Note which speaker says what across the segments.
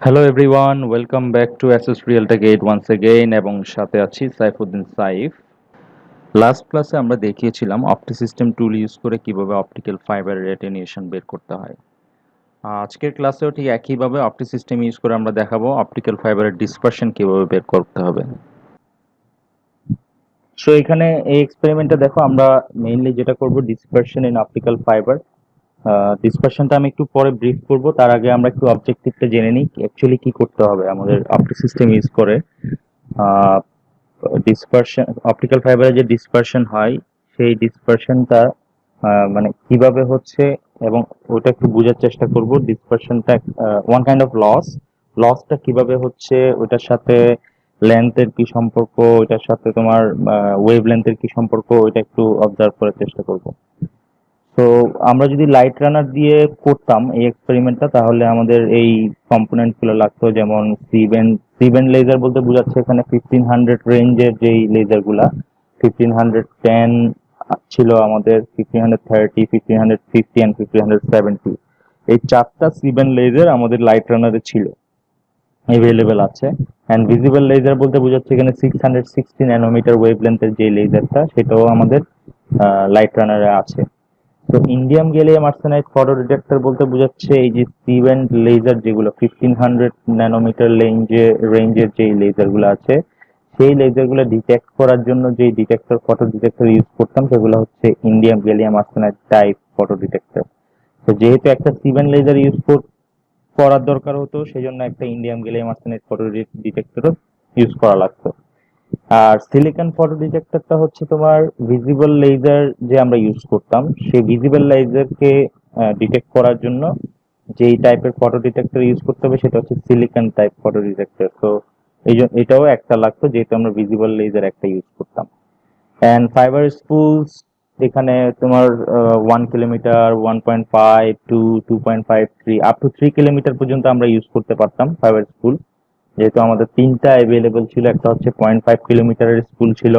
Speaker 1: Hello everyone, welcome back to Access Realtech 8 once again এবং সাথে আছি সাইফুদ্দিন সাইফ। লাস্ট ক্লাসে আমরা দেখিয়েছিলাম অপটি সিস্টেম টুল ইউজ করে কিভাবে অপটিক্যাল ফাইবারের অ্যাটেনিউশন বের করতে হয়। আজকের ক্লাসেও ঠিক একইভাবে অপটি সিস্টেম ইউজ করে আমরা দেখাবো অপটিক্যাল ফাইবারের ডিসপারশন কিভাবে বের করতে হবে। সো এখানে এই এক্সপেরিমেন্টটা দেখো, আমরা মেইনলি যেটা করব ডিসপারশন ইন অপটিক্যাল ফাইবার। ডিসকাশনটা আমি একটু পরে ব্রিফ করব, তার আগে আমরা একটু অবজেক্টিভটা জেনে নিই অ্যাকচুয়ালি কি করতে হবে আমাদের অপটি সিস্টেম ইউজ করে। ডিসপারশন, অপটিক্যাল ফাইবারে যে ডিসপারশন হয় সেই ডিসপারশনটা মানে কিভাবে হচ্ছে এবং ওটা একটু বোঝার চেষ্টা করব। ডিসপারশনটা ওয়ান কাইন্ড অফ লসটা কিভাবে হচ্ছে, ওটার সাথে লেন্থের কি সম্পর্ক, ওইটার সাথে তোমার ওয়েভ লেন্থের কি সম্পর্ক, ওইটা একটু অবজার্ভ করার চেষ্টা করব। তো আমরা যদি লাইট রানার দিয়ে করতাম এই এক্সপেরিমেন্টটা, তাহলে আমাদের এই কম্পোনেন্ট গুলো লাগতো, যেমন সি ব্যান্ড লেজার বলতে বোঝাচ্ছে এখানে 1500 রেঞ্জের যেই লেজার গুলা। 1510 ছিল আমাদের, 1530, 1550 অ্যান্ড 1570। এই চারটা সি ব্যান্ড লেজার আমাদের লাইট রানারে ছিল, এভেলেবেল আছে। অ্যান্ড ভিজিবল লেজার বলতে বোঝাচ্ছে এখানে 660 ন্যানোমিটার ওয়েভ লেন্থের যে লেজারটা, সেটাও আমাদের লাইট রানারে আছে। তো indium gallium arsenide photo detector বলতে বোঝাচ্ছে এই যে সি ব্যান্ড লেজার যেগুলো 1500 ন্যানোমিটার রেঞ্জের যে লেজার গুলো আছে, সেই লেজার গুলো ডিটেক্ট করার জন্য যে ডিটেক্টর, ফটো ডিটেক্টর ইউজ করতাম, সেগুলো হচ্ছে indium gallium arsenide type photo detector. তো যেহেতু একটা সি ব্যান্ড লেজার ইউজ করার দরকার হতো, সেই জন্য একটা ইন্ডিয়াম গ্যালিয়াম আর্সেনাইড ফটো ডিটেক্টরও ইউজ করা লাগতো। আর সিলিকন ফটো ডিটেক্টরটা হচ্ছে তোমার ভিজিবল লেজার যে আমরা ইউজ করতাম, সেই ভিজিবল লেজারকে ডিটেক্ট করার জন্য যেই টাইপের ফটো ডিটেক্টর ইউজ করতে হবে সেটা হচ্ছে সিলিকন টাইপ ফটো ডিটেক্টর। তো এই জন্য এটাও একটা লাগতো, যেহেতু আমরা ভিজিবল লেজার একটা ইউজ করতাম। অ্যান্ড ফাইবার স্পুলস, এখানে তোমার 1 kilometre, 1.5 to 2.5, 3 up to 3 kilometre পর্যন্ত আমরা ইউজ করতে পারতাম ফাইবার স্পুল। যেহেতু আমাদের তিনটা অ্যাভেলেবল ছিল, একটা হচ্ছে 0.5 কিলোমিটারের স্কুল ছিল,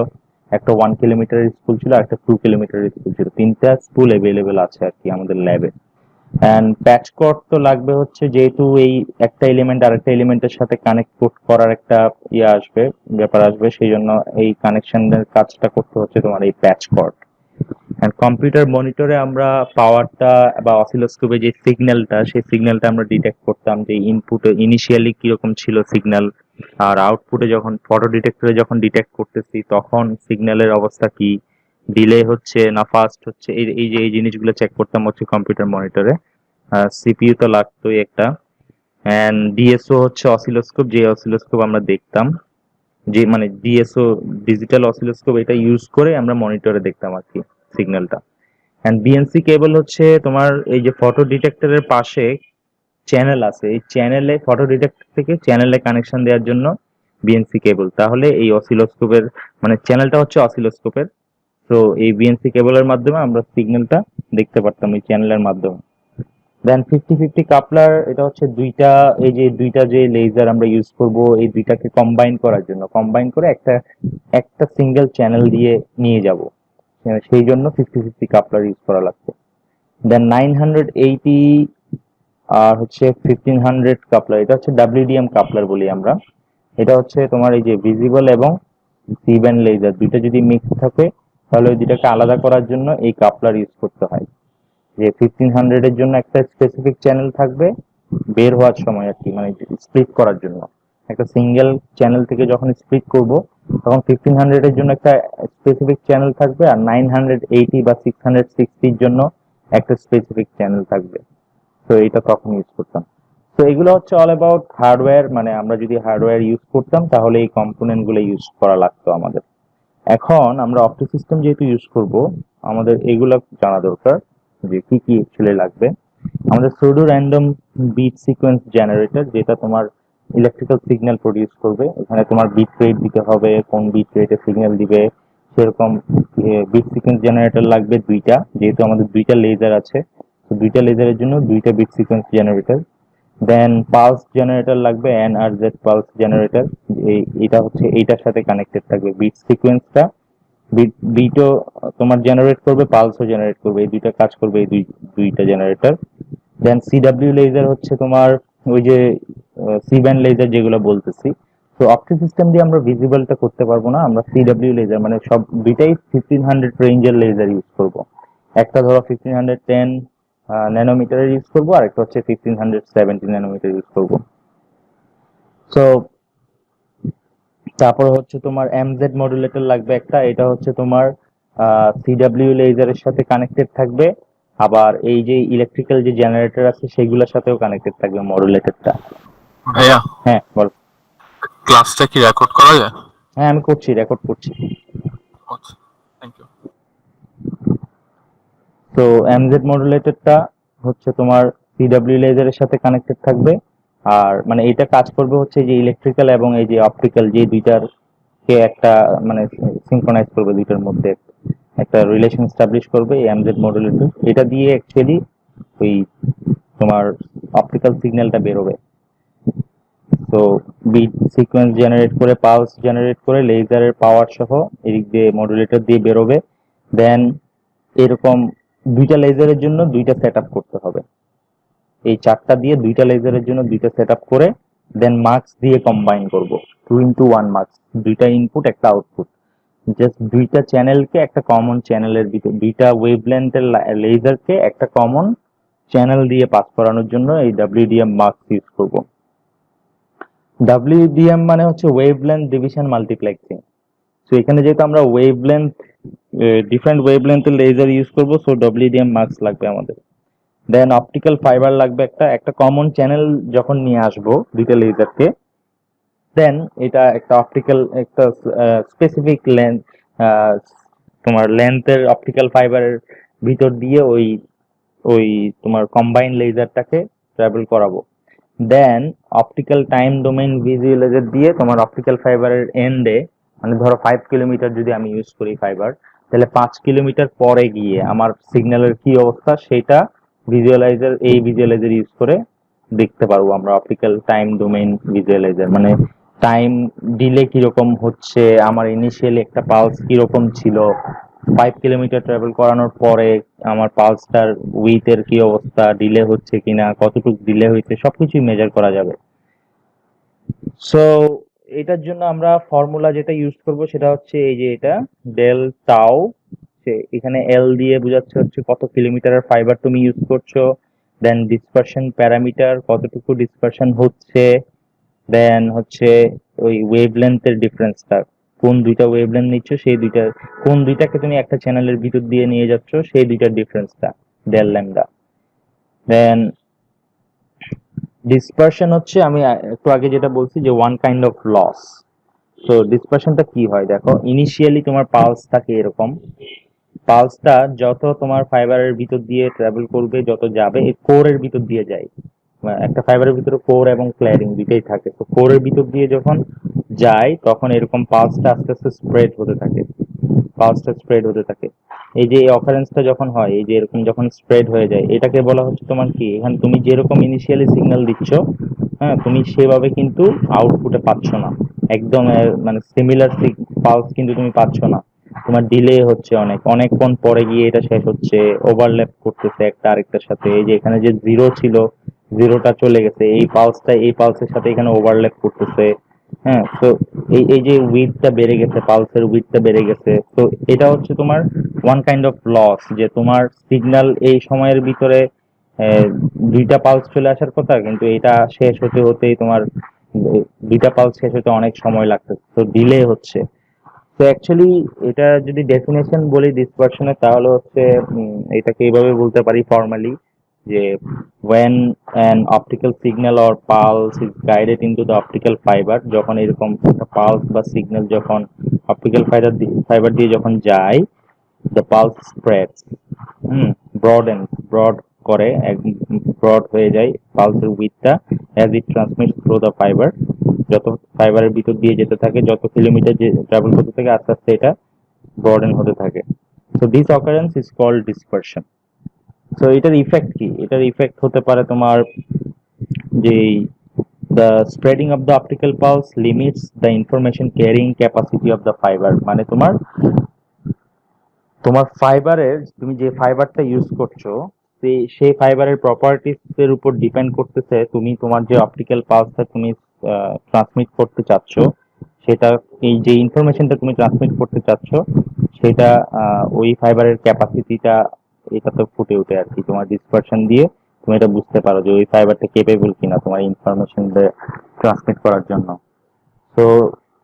Speaker 1: একটা 1 কিলোমিটারের স্কুল ছিল, একটা 2 কিলোমিটারের স্কুল ছিল। তিনটা স্কুল অ্যাভেলেবল আছে আর কি আমাদের ল্যাবে। অ্যান্ড প্যাচ কর্ড তো লাগবে হচ্ছে, যেহেতু এই একটা এলিমেন্ট আরেকটা এলিমেন্টের সাথে কানেক্ট করার একটা ব্যাপার আসবে, সেই জন্য এই কানেকশনের কাজটা করতে হচ্ছে তোমার এই প্যাচ কর্ড। এন্ড কম্পিউটার মনিটরে আমরা পাওয়ারটা বা অসিলোস্কোপে যে সিগন্যালটা, সেই সিগন্যালটা আমরা ডিটেক্ট করতাম যে ইনপুটে ইনিশিয়ালি কিরকম ছিল সিগন্যাল, আর আউটপুটে যখন ফটো ডিটেক্টরে যখন ডিটেক্ট করতেছি তখন সিগন্যালের অবস্থা কি, ডিলে হচ্ছে না ফাস্ট হচ্ছে, এই জিনিসগুলো চেক করতাম হচ্ছে কম্পিউটার মনিটরে। সিপিইউ তো লাগতোই একটা। এন্ড ডিএসও হচ্ছে অসিলোস্কোপ, যে অসিলোস্কোপ আমরা দেখতাম, যে মানে ডিএসও ডিজিটাল অসিলোস্কোপ, এটা ইউজ করে আমরা মনিটরে দেখতাম আর কি সিগন্যালটা। এন্ড বিএনসি কেবল হচ্ছে তোমার এই যে ফটো ডিটেক্টরের পাশে চ্যানেল আছে, এই চ্যানেলে ফটো ডিটেক্টর থেকে চ্যানেলে কানেকশন দেওয়ার জন্য বিএনসি কেবল। তাহলে এই অসিলোস্কোপের মানে চ্যানেলটা হচ্ছে অসিলোস্কোপের। তো এই বিএনসি কেবলের মাধ্যমে আমরা সিগন্যালটা দেখতে পারতাম এই চ্যানেলের মাধ্যমে। দেন 50-50 কাপলার, এটা হচ্ছে দুইটা যে লেজার আমরা ইউজ করব, এই দুইটাকে কম্বাইন করার জন্য, কম্বাইন করে একটা একটা সিঙ্গেল চ্যানেল দিয়ে নিয়ে যাব, সেই জন্য 50-50 কাপলার ইউজ করা লাগবে। দেন 980 আর হচ্ছে 1500 কাপলার, এটা হচ্ছে ডাব্লিউডিএম কাপলার বলি আমরা। এটা হচ্ছে তোমার এই যে ভিজিবল এবং সি ব্যান্ড লেজার দুইটা যদি মিক্স থাকে, তাহলে ওই দুইটাকে আলাদা করার জন্য এই কাপলার ইউজ করতে হয়। যে 1500 এর জন্য একটা স্পেসিফিক চ্যানেল থাকবে বের হওয়ার সময় আর কি, মানে স্প্লিট করার জন্য একটা সিঙ্গেল চ্যানেল থেকে যখন স্প্লিট করব, তখন 1500 এর জন্য একটা স্পেসিফিক চ্যানেল থাকবে, আর 980 বা 660 জন্য একটা স্পেসিফিক চ্যানেল থাকবে। তো এটা তখন ইউজ করতাম। তো এগুলো হচ্ছে অল অ্যাবাউট হার্ডওয়্যার, মানে আমরা যদি হার্ডওয়্যার ইউজ করতাম তাহলে এই কম্পোনেন্ট গুলো ইউজ করা লাগতো আমাদের। এখন আমরা অপটি সিস্টেম যেহেতু ইউজ করব, আমাদের এগুলো জানা দরকার যে কি কি অ্যাকচুয়ালি লাগবে। আমাদের pseudo random bit sequence generator, যেটা তোমার ইলেকট্রিক্যাল সিগন্যাল প্রডিউস করবে। এখানে তোমার বিট রেট দিতে হবে, কোন বিট রেটে সিগন্যাল দিবে সেরকম বিট সিকোয়েন্স জেনারেটর লাগবে দুইটা, যেহেতু আমাদের দুইটা লেজার আছে। তো দুইটা লেজারের জন্য দুইটা বিট সিকোয়েন্স জেনারেটর। দেন পালস জেনারেটর লাগবে, এনআরজেড পালস জেনারেটর। এটা হচ্ছে এইটার সাথে কানেক্টেড থাকবে বিট সিকোয়েন্সটা, বিটও তোমার জেনারেট করবে, পালসও জেনারেট করবে, এই দুইটা কাজ করবে এই দুইটা জেনারেটর। দেন সিডাব্লিউ লেজার হচ্ছে তোমার ওই যে সি ব্যান্ড লেজার যেগুলো বলতেছি। তো অপটিক সিস্টেম দিয়ে আমরা ভিজিবলটা করতে পারবো না, আমরা সিডব্লিউ লেজার মানে সব দুইটাই 1500 রেঞ্জের লেজার ইউজ করব। একটা ধরো 1510 ন্যানোমিটারের ইউজ করবো, আর একটা হচ্ছে 1570 ন্যানোমিটার ইউজ করব। তো তারপর হচ্ছে তোমার এমজেড মডুলেটর লাগবে একটা, এটা হচ্ছে তোমার সিডব্লিউ লেজারের সাথে কানেক্টেড থাকবে, আবার এই যে ইলেকট্রিক্যাল যে জেনারেটর আছে সেগুলোর সাথেও কানেক্টেড থাকবে মডুলেটরটা।
Speaker 2: ভাইয়া,
Speaker 1: হ্যাঁ বল।
Speaker 2: ক্লাসটা কি রেকর্ড করা যায়?
Speaker 1: হ্যাঁ আমি করছি, রেকর্ড করছি।
Speaker 2: আচ্ছা, থ্যাংক ইউ।
Speaker 1: তো এমজেড মডুলেটরটা হচ্ছে তোমার সিডব্লিউ লেজারের সাথে কানেক্টেড থাকবে, আর মানে এটা কাজ করবে হচ্ছে যে ইলেকট্রিক্যাল এবং এই যে অপটিক্যাল যে দুইটার কে একটা মানে সিনক্রোনাইজ করবে, দুইটার মধ্যে একটা রিলেশন এস্টাবলিশ করবে এই এমজেড মডুলেটর। এটা দিয়ে অ্যাকচুয়ালি ওই তোমার অপটিক্যাল সিগন্যালটা বেরোবে। তো বিট সিকোয়েন্স জেনারেট করে, পালস জেনারেট করে লেজারের পাওয়ার সহ এদিক দিয়ে মডুলেটর দিয়ে বেরোবে। দেন এরকম দুইটা লেজারের জন্য দুইটা সেট আপ করতে হবে, এই চারটা দিয়ে দুইটা লেজারের জন্য দুইটা সেট আপ করে দেন মার্কস দিয়ে কম্বাইন করব। 2 into 1 মার্কস, দুইটা ইনপুট একটা আউটপুট, জাস্ট দুইটা চ্যানেলকে একটা কমন চ্যানেলের ভিতর, দুইটা ওয়েভলেন্থের লেজারকে একটা কমন চ্যানেল দিয়ে পাস করানোর জন্য এই ডাব্লিউডিএম মার্কস ইউজ করব। ডাব্লিউডিএম মানে হচ্ছে ওয়েভলেন্থ ডিভিশন মাল্টিপ্লেক্সিং। তো এখানে যেহেতু আমরা ওয়েভলেন্থ ডিফারেন্ট ওয়েভলেন্থের লেজার ইউজ করব, সো ডাব্লিউডিএম মার্কস লাগবে আমাদের। দেন অপটিক্যাল ফাইবার লাগবে একটা, একটা কমন চ্যানেল যখন নিয়ে আসবো দুইটা লেজারকে, দেন এটা একটা অপটিক্যাল একটা স্পেসিফিক লেন্থ, তোমার লেন্থের অপটিক্যাল ফাইবারের ভিতর দিয়ে ওই ওই তোমার কম্বাইন লেজারটাকে ট্রাভেল করাবো। Than optical time domain visualiser দিয়ে তোমার অপটিক্যাল ফাইবারের এন্ডে, মানে ধরো 5 কিলোমিটার যদি আমি ইউজ করি ফাইবার, তাহলে 5 কিলোমিটার পরে গিয়ে আমার সিগন্যালের কি অবস্থা সেটা ভিজুয়ালাইজার, এই ভিজুয়ালাইজার ইউজ করে দেখতে পারবো আমরা। অপটিক্যাল টাইম ডোমেইন ভিজুয়ালাইজার মানে টাইম ডিলে কিরকম হচ্ছে, আমার ইনিশিয়ালি একটা পালস কিরকম ছিল, 5 কিলোমিটার ট্রাভেল করানোর পরে আমার পালসটার উইথের কি অবস্থা, ডিলে হচ্ছে কিনা, কতটুকু ডিলে হয়েছে, সবকিছুই মেজার করা যাবে। সো এটার জন্য আমরা ফর্মুলা যেটা ইউজ করব সেটা হচ্ছে এই যে এটা ডেল টাও, এখানে এল দিয়ে বোঝাচ্ছে হচ্ছে কত কিলোমিটারের ফাইবার তুমি ইউজ করছো, দেন ডিসপারশন প্যারামিটার কতটুকু ডিসপারশন হচ্ছে, দেন হচ্ছে ওই ওয়েভলেন্থের ডিফারেন্সটা, কোন দুইটা ওয়েভলেন্থ নিচ্ছ সেই দুইটা, কোন দুইটাকে তুমি একটা চ্যানেলের ভিতর দিয়ে নিয়ে যাচ্ছ সেই দুইটার ডিফারেন্সটা ডেল ল্যামডা। দেন ডিসপারশন হচ্ছে আমি একটু আগে যেটা বলছি যে ওয়ান কাইন্ড অফ লস। তো ডিসপারশনটা কি হয় দেখো, ইনিশিয়ালি তোমার পালস থাকে এরকম, পালসটা যত তোমার ফাইবারের ভিতর দিয়ে ট্রাভেল করবে, যত যাবে এই কোরের ভিতর দিয়ে যায়, একটা ফাইবারের ভিতরে কোর এবং ক্ল্যাডিং দুইটাই থাকে। তো কোরের ভিতর দিয়ে যখন যায় তখন এরকম পালসটা আস্তে আস্তে স্প্রেড হতে থাকে, পালসটা স্প্রেড হতে থাকে। এই যে অকারেন্সটা যখন হয়, এই যে এরকম যখন স্প্রেড হয়ে যায়, এটাকে বলা হচ্ছে তোমার কি, এখানে তুমি যেরকম ইনিশিয়ালি সিগন্যাল দিচ্ছ, হ্যাঁ তুমি সেভাবে কিন্তু আউটপুটে পাচ্ছ না, একদম মানে সিমিলার পালস কিন্তু তুমি পাচ্ছ না, তোমার ডিলে হচ্ছে, অনেকক্ষণ পরে গিয়ে এটা শেষ হচ্ছে, ওভারল্যাপ করতেছে একটা আরেকটার সাথে। এই যে এখানে যে জিরো ছিল, জিরোটা চলে গেছে, এই পালসটা এই পালসের সাথে এখানে ওভারল্যাপ করতেছে। হ্যাঁ, তো এই এই যে উইথটা বেড়ে গেছে, পালসের উইথটা বেড়ে গেছে, তো এটা হচ্ছে তোমার ওয়ান কাইন্ড অফ লস, যে তোমার সিগন্যাল এই সময়ের ভিতরে আহ, দুইটা পালস চলে আসার কথা, কিন্তু এটা শেষ হতে হতেই তোমার দুইটা পালস শেষ হতে অনেক সময় লাগতেছে, তো ডিলে হচ্ছে। তো অ্যাকচুয়ালি এটা যদি ডেফিনেশন বলি ডিসপারশনের, তাহলে হচ্ছে এটাকে এইভাবে বলতে পারি ফর্মালি যে when an optical signal or pulse is guided into the optical fiber, যখন এরকম একটা পালস বা সিগন্যাল যখন অপটিক্যাল ফাইবার দিয়ে যখন যায়, the pulse spreads, ব্রড করে, ব্রড হয়ে যায় পালসের উইথটা, as it transmits through the fiber, যত ফাইবারের ভিতর দিয়ে যেতে থাকে, যত কিলোমিটার যে ট্রাভেল করতে থাকে, আস্তে আস্তে এটা ব্রডেন হতে থাকে। So this occurrence is called dispersion. So এটার ইফেক্ট কি, এটার ইফেক্ট হতে পারে তোমার যে the spreading of the optical pulse limits the information carrying capacity of the fiber, মানে তোমার তোমার ফাইবারের, তুমি যে ফাইবারটা ইউজ করছো সেই ফাইবারের প্রপার্টিস এর উপর ডিপেন্ড করতেছে তুমি তোমার যে অপটিক্যাল পালসটা তুমি ট্রান্সমিট করতে চাচ্ছ, সেটা এই যে ইনফরমেশনটা তুমি ট্রান্সমিট করতে চাচ্ছ সেটা ওই ফাইবারের ক্যাপাসিটিটা এটাতে ফুটে ওঠে আর কি। তোমার ডিসপারশন দিয়ে তুমি এটা বুঝতে পারো যে ওই ফাইবারটা কেপেবল কিনা তোমার ইনফরমেশন ট্রান্সমিট করার জন্য। তো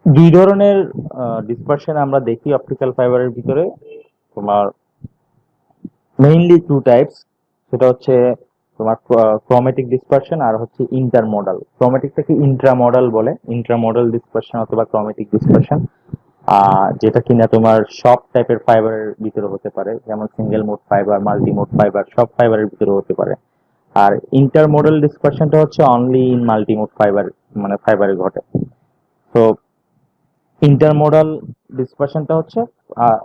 Speaker 1: দুই ধরনের ডিসপারশন আমরা দেখি অপটিক্যাল ফাইবারের ভিতরে। তোমার মেইনলি টু টাইপস, সেটা হচ্ছে তোমার ক্রোমেটিক ডিসপারশন আর হচ্ছে ইন্টারমোডাল। ক্রোমেটিকটাকে ইন্ট্রামোডাল বলে, ইন্ট্রামোডাল ডিসপারশন অথবা ক্রোমেটিক ডিসপারশন, যেটা কিনা তোমার সব টাইপের ফাইবারের ভিতরে হতে পারে, যেমন single mode fibre, multi mode fibre, সব ফাইবারের ভিতরে হতে পারে। আর ইন্টারমোডাল ডিসপারশনটা হচ্ছে only in multi mode fibre, মানে ফাইবারে ঘটে। তো ইন্টারমোডাল ডিসপারশনটা হচ্ছে আহ,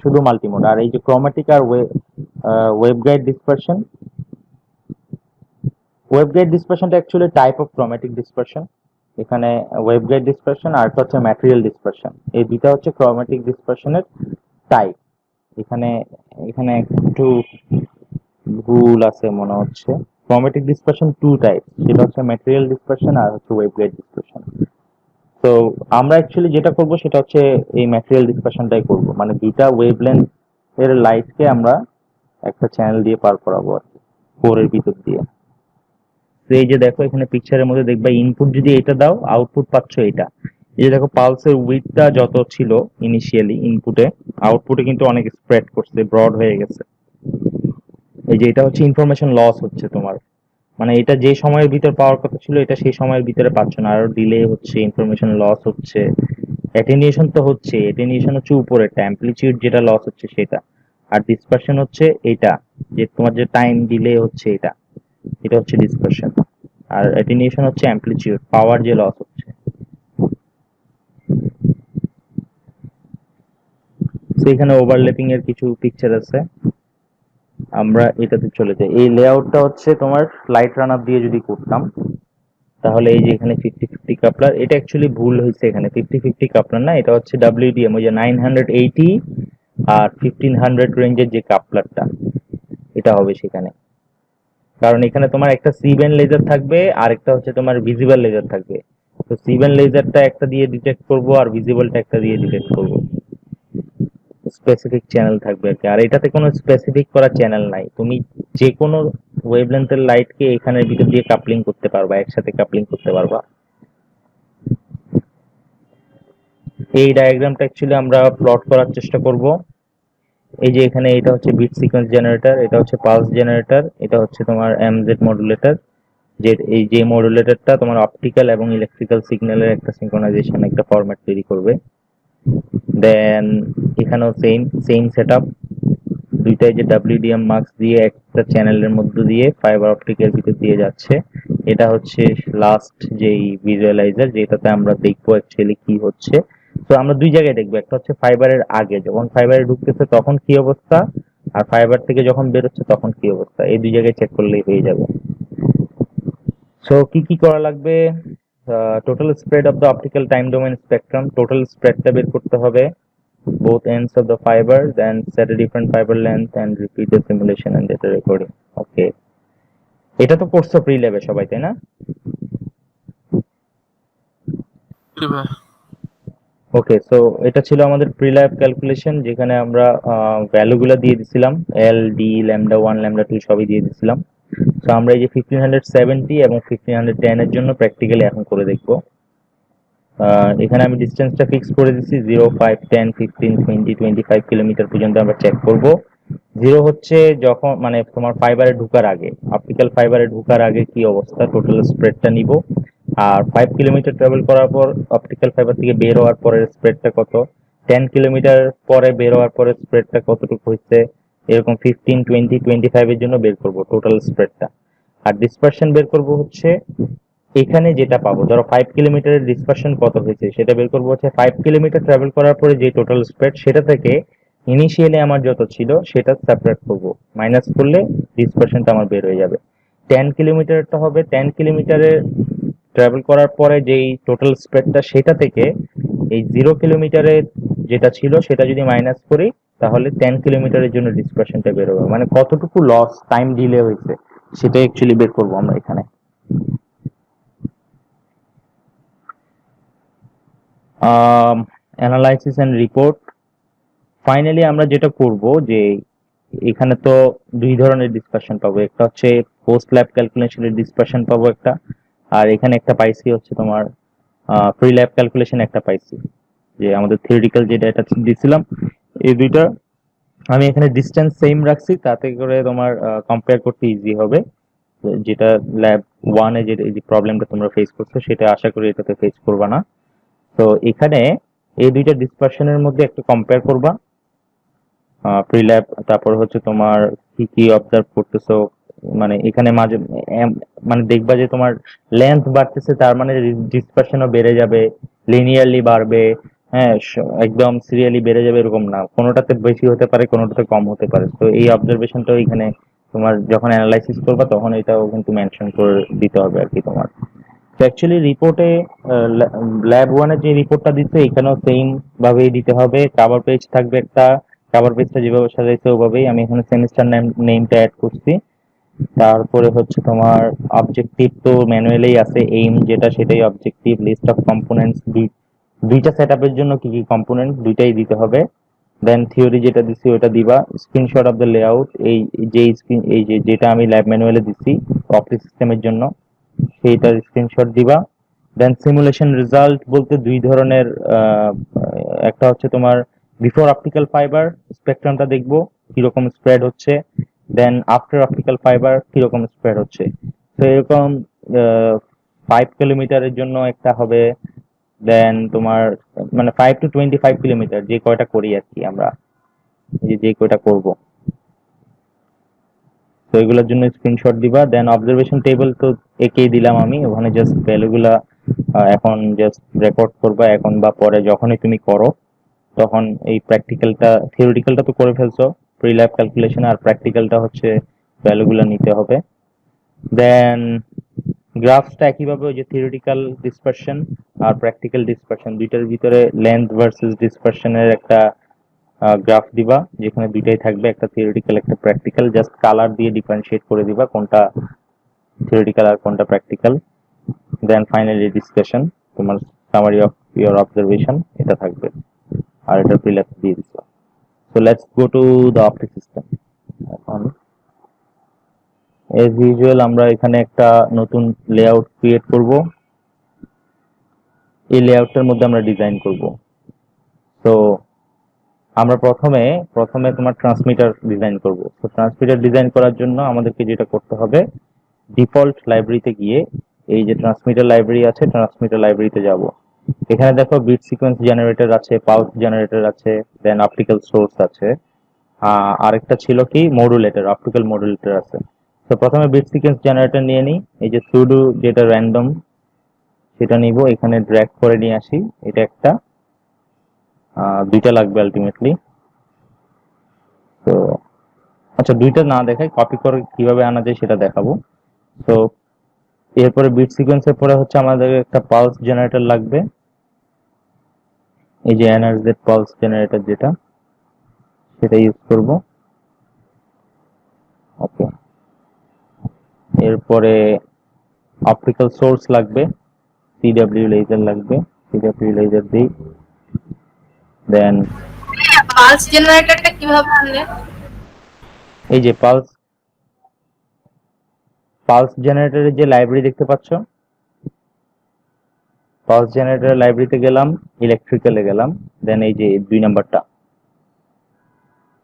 Speaker 1: শুধু মাল্টিমোড। আর এই যে ক্রোমেটিক আর ওয়েবগাইড ডিসপারশন, ওয়েবগাইড ডিসপারশনটা actually type of chromatic dispersion. এখানে ওয়েবগাইড ডিসপারশন আর একটা হচ্ছে ম্যাটেরিয়াল ডিসপারশন, এই দুইটা হচ্ছে ক্রোমেটিক ডিসপারশনের টাইপ। এখানে এখানে একটু ভুল আছে মনে হচ্ছে। ক্রোমেটিক ডিসপারশন টু টাইপ, সেটা হচ্ছে ম্যাটেরিয়াল ডিসপারশন আর হচ্ছে ওয়েবগাইড ডিসপারশন। তো আমরা অ্যাকচুয়ালি যেটা করব সেটা হচ্ছে এই ম্যাটেরিয়াল ডিসপারশনটাই করব, মানে দুইটা ওয়েভলেন্থ এর লাইটকে আমরা একটা চ্যানেল দিয়ে পার করাবো আর কি, কোরের ভিতর দিয়ে। তো এই যে দেখো এখানে পিকচারের মধ্যে দেখবা ইনপুট যদি এটা দাও, আউটপুট পাচ্ছ এটা। এই যে দেখো পালসের উইডথটা যত ছিল ইনিশিয়ালি ইনপুটে, আউটপুটে কিন্তু অনেক স্প্রেড করছে, ব্রড হয়ে গেছে। এই যে এটা হচ্ছে ইনফরমেশন লস হচ্ছে তোমার, মানে এটা যে সময়ের ভিতর পাওয়ার কথা ছিল এটা সেই সময়ের ভিতরে পাচ্ছ না, আরো ডিলে হচ্ছে, ইনফরমেশন লস হচ্ছে। অ্যাটেনিউশন তো হচ্ছে, অ্যাটেনিউশন হচ্ছে উপরেরটা, অ্যাম্পলিটিউড যেটা লস হচ্ছে সেটা। আর ডিসপারশন হচ্ছে এটা, যে তোমার যে টাইম ডিলে হচ্ছে এটা, এটা হচ্ছে ডিসপারশন। আর অ্যাটেনিউশন হচ্ছে অ্যাম্পলিটিউড, পাওয়ার যে লস হচ্ছে। তো এখানে ওভারল্যাপিং এর কিছু পিকচার আছে, আমরা এটাতে চলে যাই। এই লেআউটটা হচ্ছে তোমার লাইট রানার দিয়ে যদি করতাম, তাহলে এই যে এখানে 50-50 কাপলার, এটা অ্যাকচুয়ালি ভুল হয়েছে, এখানে 50-50 কাপলার না, এটা হচ্ছে ডাব্লিউডিএম, ওই যে 980 আর 1500 রেঞ্জের যে কাপলারটা, এটা হবে সেখানে। কারণ এখানে তোমার একটা সি ব্যান্ড লেজার থাকবে আর একটা হচ্ছে তোমার ভিজিবল লেজার থাকবে। তো সি ব্যান্ড লেজারটা একটা দিয়ে ডিটেক্ট করব আর ভিজিবলটা একটা দিয়ে ডিটেক্ট করব, স্পেসিফিক চ্যানেল থাকবে আর কি। আর এটাতে কোনো স্পেসিফিক করা চ্যানেল নাই, তুমি যে কোনো ওয়েভলেন্থের লাইটকে এখানের ভিতর দিয়ে কাপলিং করতে পারবা, একসাথে কাপলিং করতে পারবা। এই ডায়াগ্রামটা অ্যাকচুয়ালি আমরা প্লট করার চেষ্টা করব। এই যে এখানে এটা হচ্ছে বিট সিকোয়েন্স জেনারেটর, এটা হচ্ছে পালস জেনারেটর, এটা হচ্ছে তোমার এমজেড মডুলেটর। যে এই যে মডুলেটরটা তোমার অপটিক্যাল এবং ইলেকট্রিক্যাল সিগন্যালের একটা সিঙ্ক্রোনাইজেশন, একটা ফরম্যাট তৈরি করবে। দেন এখানেও সেম সেম সেটআপ, দুইটাই যে ডাব্লিউডিএম মার্কস দিয়ে একটা চ্যানেলের মধ্য দিয়ে ফাইবার অপটিকের ভিতর দিয়ে যাচ্ছে। এটা হচ্ছে লাস্ট যেই ভিজুয়ালাইজার, যেটাতে আমরা দেখবো অ্যাকচুয়ালি কি হচ্ছে। তো আমরা দুই জায়গায় দেখবো, একটা হচ্ছে ফাইবারের আগে যখন ফাইবারে ঢুকতেছে তখন কি অবস্থা, আর ফাইবার থেকে যখন বেরোচ্ছে তখন কি অবস্থা, এই দুই জায়গায় চেক করলেই হয়ে যাবে। সো কি কি করা লাগবে? Total spread of the optical time domain spectrum, total স্প্রেডটা বের করতে হবে, both ends of the fiber, then set a different fiber length and repeat the simulation and data recording. Okay, এটা তো পড়ছো প্রি ল্যাবে সবাই, তাই না? ওকে, সো এটা ছিল আমাদের প্রি ল্যাব ক্যালকুলেশন, যেখানে আমরা ভ্যালুগুলো দিয়ে দিছিলাম, এল ডি ল্যামডা 1 ল্যামডা 2 সবই দিয়ে দিছিলাম। সো আমরা এই যে 1570 এবং 1510 এর জন্য প্র্যাকটিক্যালি এখন করে দেখব। এখানে আমি ডিসটেন্সটা ফিক্স করে দিচ্ছি 0, 5, 10, 15, 20, 25 কিলোমিটার পর্যন্ত আমরা চেক করব। 0 হচ্ছে যখন মানে তোমার ফাইবারে ঢোকার আগে, অপটিক্যাল ফাইবারে ঢোকার আগে কি অবস্থা, টোটাল স্প্রেডটা নিব। আর 5 কিলোমিটার ট্রাভেল করার পর অপটিক্যাল ফাইবার থেকে বের হওয়ার পরের স্প্রেডটা কত, 10 কিলোমিটার পরে বের হওয়ার পরে স্প্রেডটা কতটুকু হচ্ছে, এরকম 15, 20, 25 এর জন্য বের করব টোটাল স্প্রেডটা। আর ডিসপারশন বের করব হচ্ছে এখানে যেটা পাবো, ধরো 5 কিলোমিটারের ডিসপারশন কত হয়েছে সেটা বের করবো হচ্ছে 5 কিলোমিটার ট্রাভেল করার পরে যে টোটাল স্প্রেড, সেটা থেকে ইনিশিয়ালি আমার যত ছিল সেটা সেপারেট করব, মাইনাস করলে ডিসপারশনটা আমার বের হয়ে যাবে। 10 কিলোমিটারটা হবে 10 কিলোমিটারের ট্রাভেল করার পরে যেই টোটাল স্প্রেডটা, সেটা থেকে এই 0 কিলোমিটারের যেটা ছিল সেটা যদি মাইনাস করি, তাহলে 10 কিলোমিটারের জন্য ডিসপারশনটা বের হবে, মানে কতটুকু লস টাইম ডিলে হয়েছে সেটা অ্যাকচুয়ালি বের করবো আমরা এখানে। Analysis and report. ফাইনালি আমরা যেটা করব যে এখানে তো দুই ধরনের ডিসপারশন পাবো, একটা হচ্ছে পোস্ট ল্যাব ক্যালকুলেশনের ডিসপারশন পাবো একটা, আর এখানে একটা পাইছি হচ্ছে তোমার প্রি ল্যাব ক্যালকুলেশন একটা পাইছি, যে আমাদের থিওরিটিক্যাল যে ডেটা দিছিলাম এই দুইটা আমি এখানে ডিসটেন্স সেম রাখছি, তাতে করে তোমার কম্পেয়ার করতে ইজি হবে। যেটা ল্যাব ওয়ানে যে এই যে প্রবলেমটা তোমরা ফেস করছো সেটা আশা করি এটাতে ফেস করবা না। তো এখানে এই দুইটা ডিসপারশনের মধ্যে একটা কম্পেয়ার করবা, প্রি ল্যাব, তারপর হচ্ছে তোমার কি কি অবজার্ভ করতেছো, মানে এখানে মাঝে মানে দেখবা যে তোমার লেন্থ বাড়তেছে, তার মানে ডিসপারশনও বেড়ে যাবে, লিনিয়ারলি বাড়বে। হ্যাঁ, একদম সিরিয়ালি বেড়ে যাবে এরকম না, কোনোটাতে বেশি হতে পারে কোনোটাতে কম হতে পারে। তো এই অবজারভেশনটাও এখানে তোমার যখন অ্যানালাইসিস করবা তখন এটাও কিন্তু মেনশন করে দিতে হবে আর কি তোমার। তো অ্যাকচুয়ালি রিপোর্টে ল্যাব ওয়ানের যে রিপোর্টটা দিচ্ছে এখানেও সেম ভাবেই দিতে হবে, কাভার পেজ থাকবে একটা, কাভার পেজটা যেভাবে সাজাইছে ওভাবেই আমি এখানে সেমিস্টার নেমটা অ্যাড করছি। তারপরে হচ্ছে তোমার অবজেক্টিভ তো ম্যানুয়ালি আছে, এইম যেটা সেটাই অবজেক্টিভ, লিস্ট অফ কম্পোনেন্টস দুইটা সেটআপের জন্য কি কি কম্পোনেন্ট দুইটাই দিতে হবে। দেন থিওরি যেটা দিছি ওটা দিবা, স্ক্রিনশট অফ দ্য লেআউট, যে স্ক্রিন এই যে যেটা আমি ল্যাব ম্যানুয়ালে দিছি অফিস সিস্টেমের জন্য সেইটার স্ক্রিনশট দিবা। দেন সিমুলেশন রেজাল্ট বলতে দুই ধরনের, একটা হচ্ছে তোমার বিফোর অপটিক্যাল ফাইবার স্পেকট্রামটা দেখবো কিরকম স্প্রেড হচ্ছে, দেন আফটার অপটিক্যাল ফাইবার কিরকম স্প্রেড হচ্ছে। তো এরকম 5 কিলোমিটারের জন্য একটা হবে, দেন তোমার মানে 5 to 25 কিলোমিটার যে কয়টা করি আর কি আমরা, যে কয়টা করব, তো এগুলোর জন্য স্ক্রিনশট দিবা। দেন অবজারভেশন টেবিল তো একেই দিলাম আমি, ওখানে জাস্ট ভ্যালুগুলা এখন জাস্ট রেকর্ড করবা, এখন বা পরে যখনই তুমি করো তখন এই প্র্যাকটিক্যালটা, থিওরিটিক্যালটা তো করে ফেলছো প্রি ল্যাব ক্যালকুলেশন, আর প্র্যাকটিক্যালটা হচ্ছে ভ্যালুগুলো নিতে হবে। দেন গ্রাফসটা একইভাবে ওই যে থিওরিটিক্যাল ডিসপারশন আর প্র্যাকটিক্যাল ডিসপারশন দুইটার ভিতরে লেন্থ ভার্সেস ডিসপারশনের একটা গ্রাফ দিবা, যেখানে দুইটাই থাকবে, একটা থিওরিটিক্যাল একটা প্র্যাকটিক্যাল, জাস্ট কালার দিয়ে ডিফারেন্সিয়েট করে দিবা কোনটা থিওরিটিক্যাল আর কোনটা প্র্যাকটিক্যাল। দেন ফাইনালি ডিসকাশন, তোমার সামারি অফ ইওর অবজারভেশন এটা থাকবে, আর এটা প্রিল্যাব দিয়ে দিছো। So let's go to the optic system. এখন এজ ইউজুয়াল আমরা এখানে একটা নতুন লেআউট ক্রিয়েট করব, এই লেআউটটার মধ্যে আমরা ডিজাইন করব। তো আমরা প্রথমে প্রথমে তোমার ট্রান্সমিটার ডিজাইন করব। তো ট্রান্সমিটার ডিজাইন করার জন্য আমাদেরকে যেটা করতে হবে, ডিফল্ট লাইব্রেরিতে গিয়ে এই যে ট্রান্সমিটার লাইব্রেরি আছে, ট্রান্সমিটার লাইব্রেরিতে যাব। এখানে দেখো বিট সিকোয়েন্স জেনারেটর আছে, পালস জেনারেটর আছে, দেন অপটিক্যাল সোর্স আছে, আরেকটা ছিল কি মডুলেটর, অপটিক্যাল মডুলেটর আছে। তো প্রথমে বিট সিকোয়েন্স জেনারেটর নিয়ে নিই, এই যে সুডো যেটা র্যান্ডম সেটা নিব, এখানে ড্র্যাগ করে নিয়ে আসি, এটা একটা, দুইটা লাগবে আলটিমেটলি। তো আচ্ছা, দুইটা না দেখাই, কপি করে কিভাবে আনা যায় সেটা দেখাবো। তো এরপরে বিট সিকোয়েন্সের পরে হচ্ছে আমাদের একটা পালস জেনারেটর লাগবে, এই যে এনআরজেড পালস জেনারেটর যেটা, সেটা ইউজ করব। ওকে, এরপরে অপটিক্যাল সোর্স লাগবে, সিডব্লিউ লেজার লাগবে, সিডব্লিউ লেজার দিই। দেন
Speaker 3: পালস জেনারেটরটা কিভাবে আনলে?
Speaker 1: এই যে পালস পালস জেনারেটরের যে লাইব্রেরি দেখতে পাচ্ছ, পালস জেনারেটরের লাইব্রেরিতে গেলাম, ইলেকট্রিক্যালে গেলাম, দেন এই যে 2 নাম্বারটা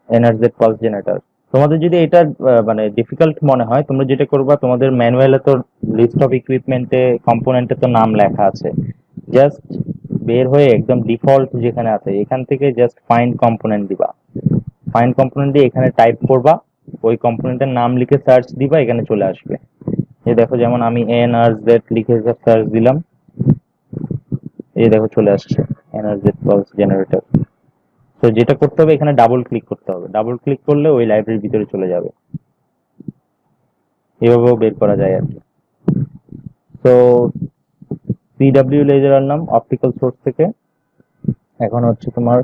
Speaker 1: এনআরজেড পালস জেনারেটর। তোমাদের যদি এটা মানে ডিফিকাল্ট মনে হয়, তোমরা যেটা করবা, তোমাদের ম্যানুয়ালে তো লিস্ট অফ ইকুইপমেন্টে কম্পোনেন্টে তো নাম লেখা আছে, জাস্ট বের হয়ে একদম ডিফল্ট যেখানে আছে এখান থেকে জাস্ট ফাইন্ড কম্পোনেন্ট দিবা, ফাইন্ড কম্পোনেন্ট দিয়ে এখানে টাইপ করবা, ওই কম্পোনেন্টের নাম লিখে সার্চ দিবা, এখানে চলে আসবে। এই দেখো, যেমন আমি এনআরজেড লিখে সার্চ দিলাম, এই দেখো চলে আসছে এনআরজেড পালস জেনারেটর। তো যেটা করতে হবে, এখানে ডাবল ক্লিক করতে হবে, ডাবল ক্লিক করলে ওই লাইব্রেরির ভিতরে চলে যাবে, এভাবেও বের করা যায় আর কি। তো সিডব্লিউ লেজার আনলাম অপটিক্যাল সোর্স থেকে, এখন হচ্ছে তোমার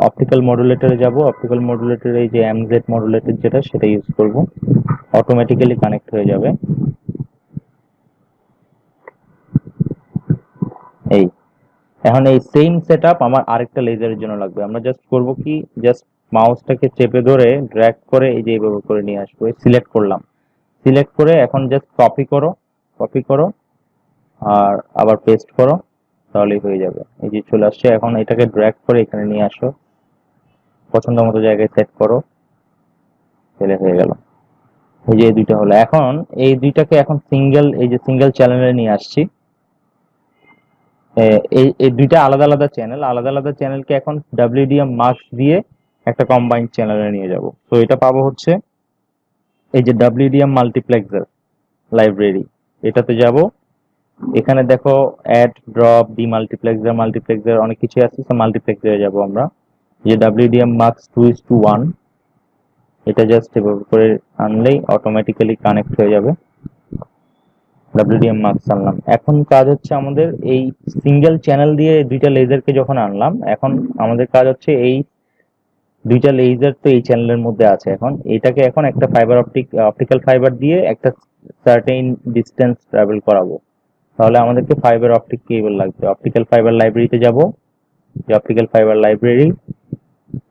Speaker 1: অপটিক্যাল মডুলেটরে যাব, অপটিক্যাল মডুলেটরে এই যে এমজেড মডুলেটর যেটা সেটা ইউজ করব, অটোমেটিক্যালি কানেক্ট হয়ে যাবে। এই এখন এই সেম সেটআপ আমার আরেকটা লেজারের জন্য লাগবে। আমরা জাস্ট করব কি, জাস্ট মাউসটাকে চেপে ধরে ড্র্যাগ করে এই যে এইভাবে করে নিয়ে আসবো, সিলেক্ট করলাম, সিলেক্ট করে এখন জাস্ট কপি করো, কপি করো আর আবার পেস্ট করো, তাহলেই হয়ে যাবে। এই যে চলে আসছে। এখন এটাকে ড্র্যাগ করে এখানে নিয়ে আসো, পছন্দ মতো জায়গায় সেট করো, তাহলে হয়ে গেল। এই যে এই দুইটা হলো। এখন এই দুইটাকে এখন সিঙ্গেল, এই যে সিঙ্গেল চ্যানেলে নিয়ে আসছি। এই এই দুইটা আলাদা আলাদা চ্যানেল, আলাদা আলাদা চ্যানেলকে এখন ডাব্লিউডিএম মাস্ক দিয়ে একটা কম্বাইন্ড চ্যানেলে নিয়ে যাব। তো এটা পাবো হচ্ছে এই যে ডাব্লিউডিএম মাল্টিপ্লেক্সার লাইব্রেরি, এটাতে যাব। এখানে দেখো add, drop, demultiplexer, multiplexer অনেক কিছু আছে। তো মাল্টিপ্লেক্সারে যাব আমরা। যে ডাব্লিউডিএম মার্কস 2:1, এটা জাস্ট এভাবে করে আনলেই অটোমেটিক্যালি কানেক্ট হয়ে যাবে। ডাব্লিউডিএম মার্কস আনলাম। এখন কাজ হচ্ছে আমাদের এই সিঙ্গেল চ্যানেল দিয়ে দুইটা লেজারকে যখন আনলাম, এখন আমাদের কাজ হচ্ছে এই দুইটা লেজার তো এই চ্যানেলের মধ্যে আছে, এখন এটাকে এখন একটা ফাইবার অপটিক্যাল ফাইবার দিয়ে একটা সার্টেন ডিস্টেন্স ট্রাভেল করাবো। তাহলে আমাদেরকে ফাইবার অপটিক কেবল লাগবে। অপটিক্যাল ফাইবার লাইব্রেরিতে যাব, যে অপটিক্যাল ফাইবার লাইব্রেরি,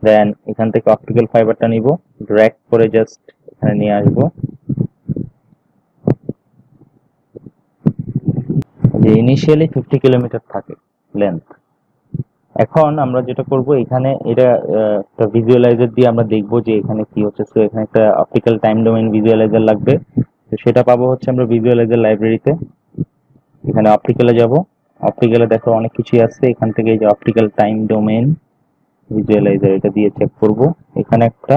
Speaker 1: দেন এখান থেকে অপটিক্যাল ফাইবারটা নিব, ড্র্যাগ করে জাস্ট এখানে নিয়ে আসবো। যে ইনিশিয়ালি 50 কিলোমিটার থাকে লেন্থ। এখন আমরা যেটা করব, এখানে এটা একটা ভিজুয়ালাইজার দিয়ে আমরা দেখবো যে এখানে কি হচ্ছে। তো এখানে একটা অপটিক্যাল টাইম ডোমেইন ভিজুয়ালাইজার লাগবে। তো সেটা পাবো হচ্ছে আমরা ভিজুয়ালাইজার লাইব্রেরিতে। এখানে অপটিক্যালে যাব, অপটিক্যালে দেখো অনেক কিছু আছে। এখান থেকে এই যে অপটিক্যাল টাইম ডোমেইন ভিজুয়ালাইজার, এটা দিয়ে চেক করব। এখানে একটা,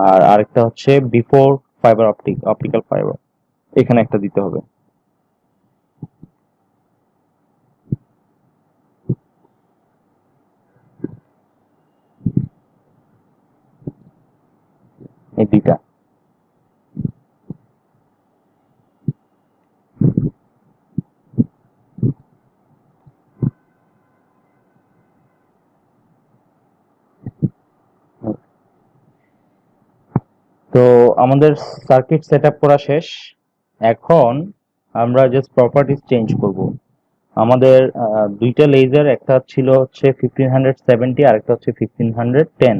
Speaker 1: আর আরেকটা হচ্ছে বিফোর ফাইবার অপটিক্যাল ফাইবার, এখানে একটা দিতে হবে। এই দুইটা। তো আমাদের সার্কিট সেটআপ করা শেষ। এখন আমরা জাস্ট প্রপার্টিজ চেঞ্জ করব। আমাদের দুইটা লেজার, একটা ছিল হচ্ছে 1570 আর একটা হচ্ছে 1510।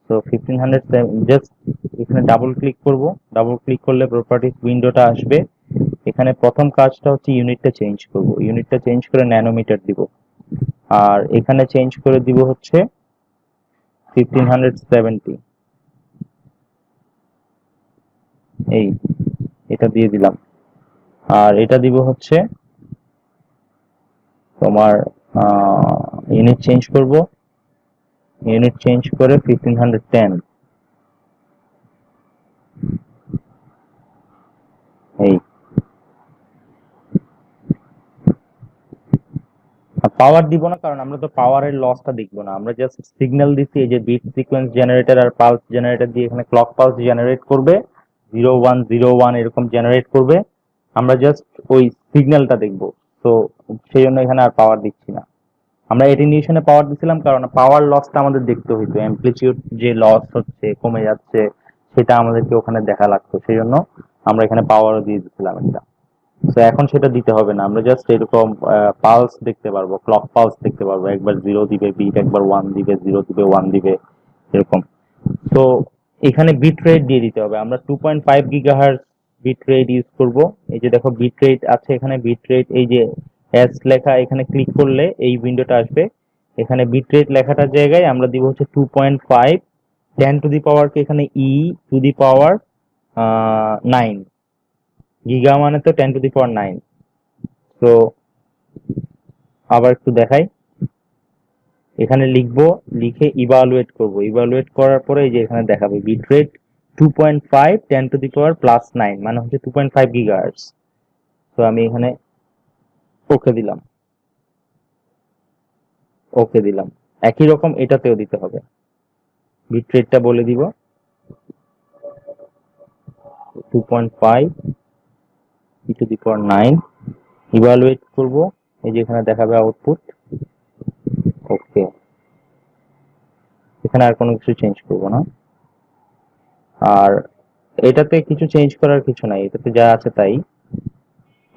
Speaker 1: তো 1500 জাস্ট এখানে ডাবল ক্লিক করব। ডাবল ক্লিক করলে প্রপার্টিজ উইন্ডোটা আসবে। এখানে প্রথম কাজটা হচ্ছে ইউনিটটা চেঞ্জ করব। ইউনিটটা চেঞ্জ করে ন্যানোমিটার দিব, আর এখানে চেঞ্জ করে দিব হচ্ছে 1570। এই এটা দিয়ে দিলাম। আর এটা দিব হচ্ছে তোমার ইউনিট চেঞ্জ করব, ইউনিট চেঞ্জ করে 1510। এই পাওয়ার দিব না, কারণ আমরা তো পাওয়ারের লসটা দেখবো না। আমরা জাস্ট সিগন্যাল দিচ্ছি, এই যে বিট সিকোয়েন্স জেনারেটর আর পালস জেনারেটর দিয়ে এখানে ক্লক পালস জেনারেট করবে, 0101 এরকম জেনারেট করবে। আমরা জাস্ট ওই সিগন্যালটা দেখবো। তো সেই জন্য এখানে আর পাওয়ার দিচ্ছি না। আমরা এটেনিউশনে পাওয়ার দিছিলাম কারণ পাওয়ার লসটা আমাদের দেখতে হইতো, অ্যামপ্লিটিউড যে লস হচ্ছে কমে যাচ্ছে সেটা আমাদেরকে ওখানে দেখা লাগতো। সেই জন্য আমরা এখানে পাওয়ারও দিয়ে দিচ্ছিলাম একটা। তো এখন সেটা দিতে হবে না, আমরা জাস্ট এরকম পালস দেখতে পারবো, ক্লক পালস দেখতে পারবো। একবার 0 দিবে বিট, একবার 1 দিবে, 0 দিবে 1 দিবে, এরকম। তো এখানে বিট রেট দিয়ে দিতে হবে। আমরা 2.5 গিগাহার্জ বিট রেট ইউজ করব। এই যে দেখো বিট রেট আছে এখানে, বিট রেট এই যে এস লেখা, এখানে ক্লিক করলে এই উইন্ডোটা আসবে। এখানে বিট রেট লেখাটার জায়গায় আমরা দিব হচ্ছে 2.5, 10 টু দি পাওয়ার কে এখানে ই টু দি পাওয়ার 9, গিগা মানে তো 10 টু দি পাওয়ার 9। তো আবার একটু দেখাই, এখানে লিখবো, লিখে ইভালুয়েট করব। ইভালুয়েট করার পরে এই যে এখানে দেখাবে bit rate 2.5, 10 to the power plus 9 মানে হচ্ছে 2.5 গিগাহার্টজ। তো আমি এখানে ওকে দিলাম, ওকে দিলাম। একই রকম এটাতেও দিতে হবে, বিট রেটটা বলে দিব 2.5 ই টু দি পাওয়ার 9। ইভালুয়েট করব, এই যে এখানে দেখাবে আউটপুট, ওকে। এখানে আর কোনো কিছু চেঞ্জ করব না। আর এটাতে কিছু চেঞ্জ করার কিছু নাই, এটাতে যা আছে তাই।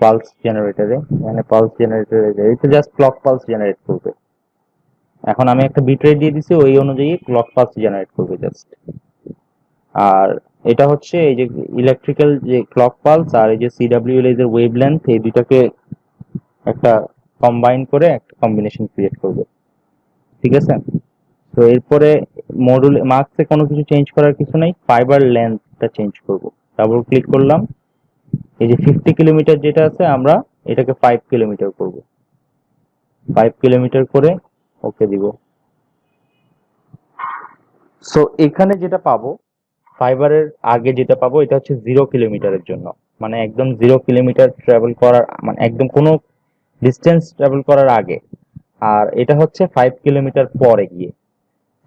Speaker 1: পালস জেনারেটরে, মানে পালস জেনারেটরে এটা জাস্ট ক্লক পালস জেনারেট করবে। এখন আমি একটা বিট রেট দিয়ে দিছি, ওই অনুযায়ী ক্লক পালস জেনারেট করবে জাস্ট। আর এটা হচ্ছে এই যে ইলেকট্রিক্যাল যে ক্লক পালস আর এই যে সিডব্লিউএল এর ওয়েভলেন্থ, এই দুটাকে একটা কম্বাইন করে একটা কম্বিনেশন ক্রিয়েট করবে, ঠিক আছে? তো এরপরে মডুল মার্কসে কোনো কিছু চেঞ্জ করার কিছু নাই, ফাইবার লেন্থটা চেঞ্জ করব। ডাবল ক্লিক করলাম, এই যে 50 কিলোমিটার যেটা আছে আমরা এটাকে 5 কিলোমিটার করব। 5 কিলোমিটার করে ওকে দিব। সো এখানে যেটা পাবো, ফাইবারের আগে যেটা পাবো এটা হচ্ছে 0 কিলোমিটারের জন্য, মানে একদম 0 কিলোমিটার ট্রাভেল করার, মানে একদম কোনো ডিস্টেন্স ট্রাভেল করার আগে। আর এটা হচ্ছে 5 কিলোমিটার পরে গিয়ে।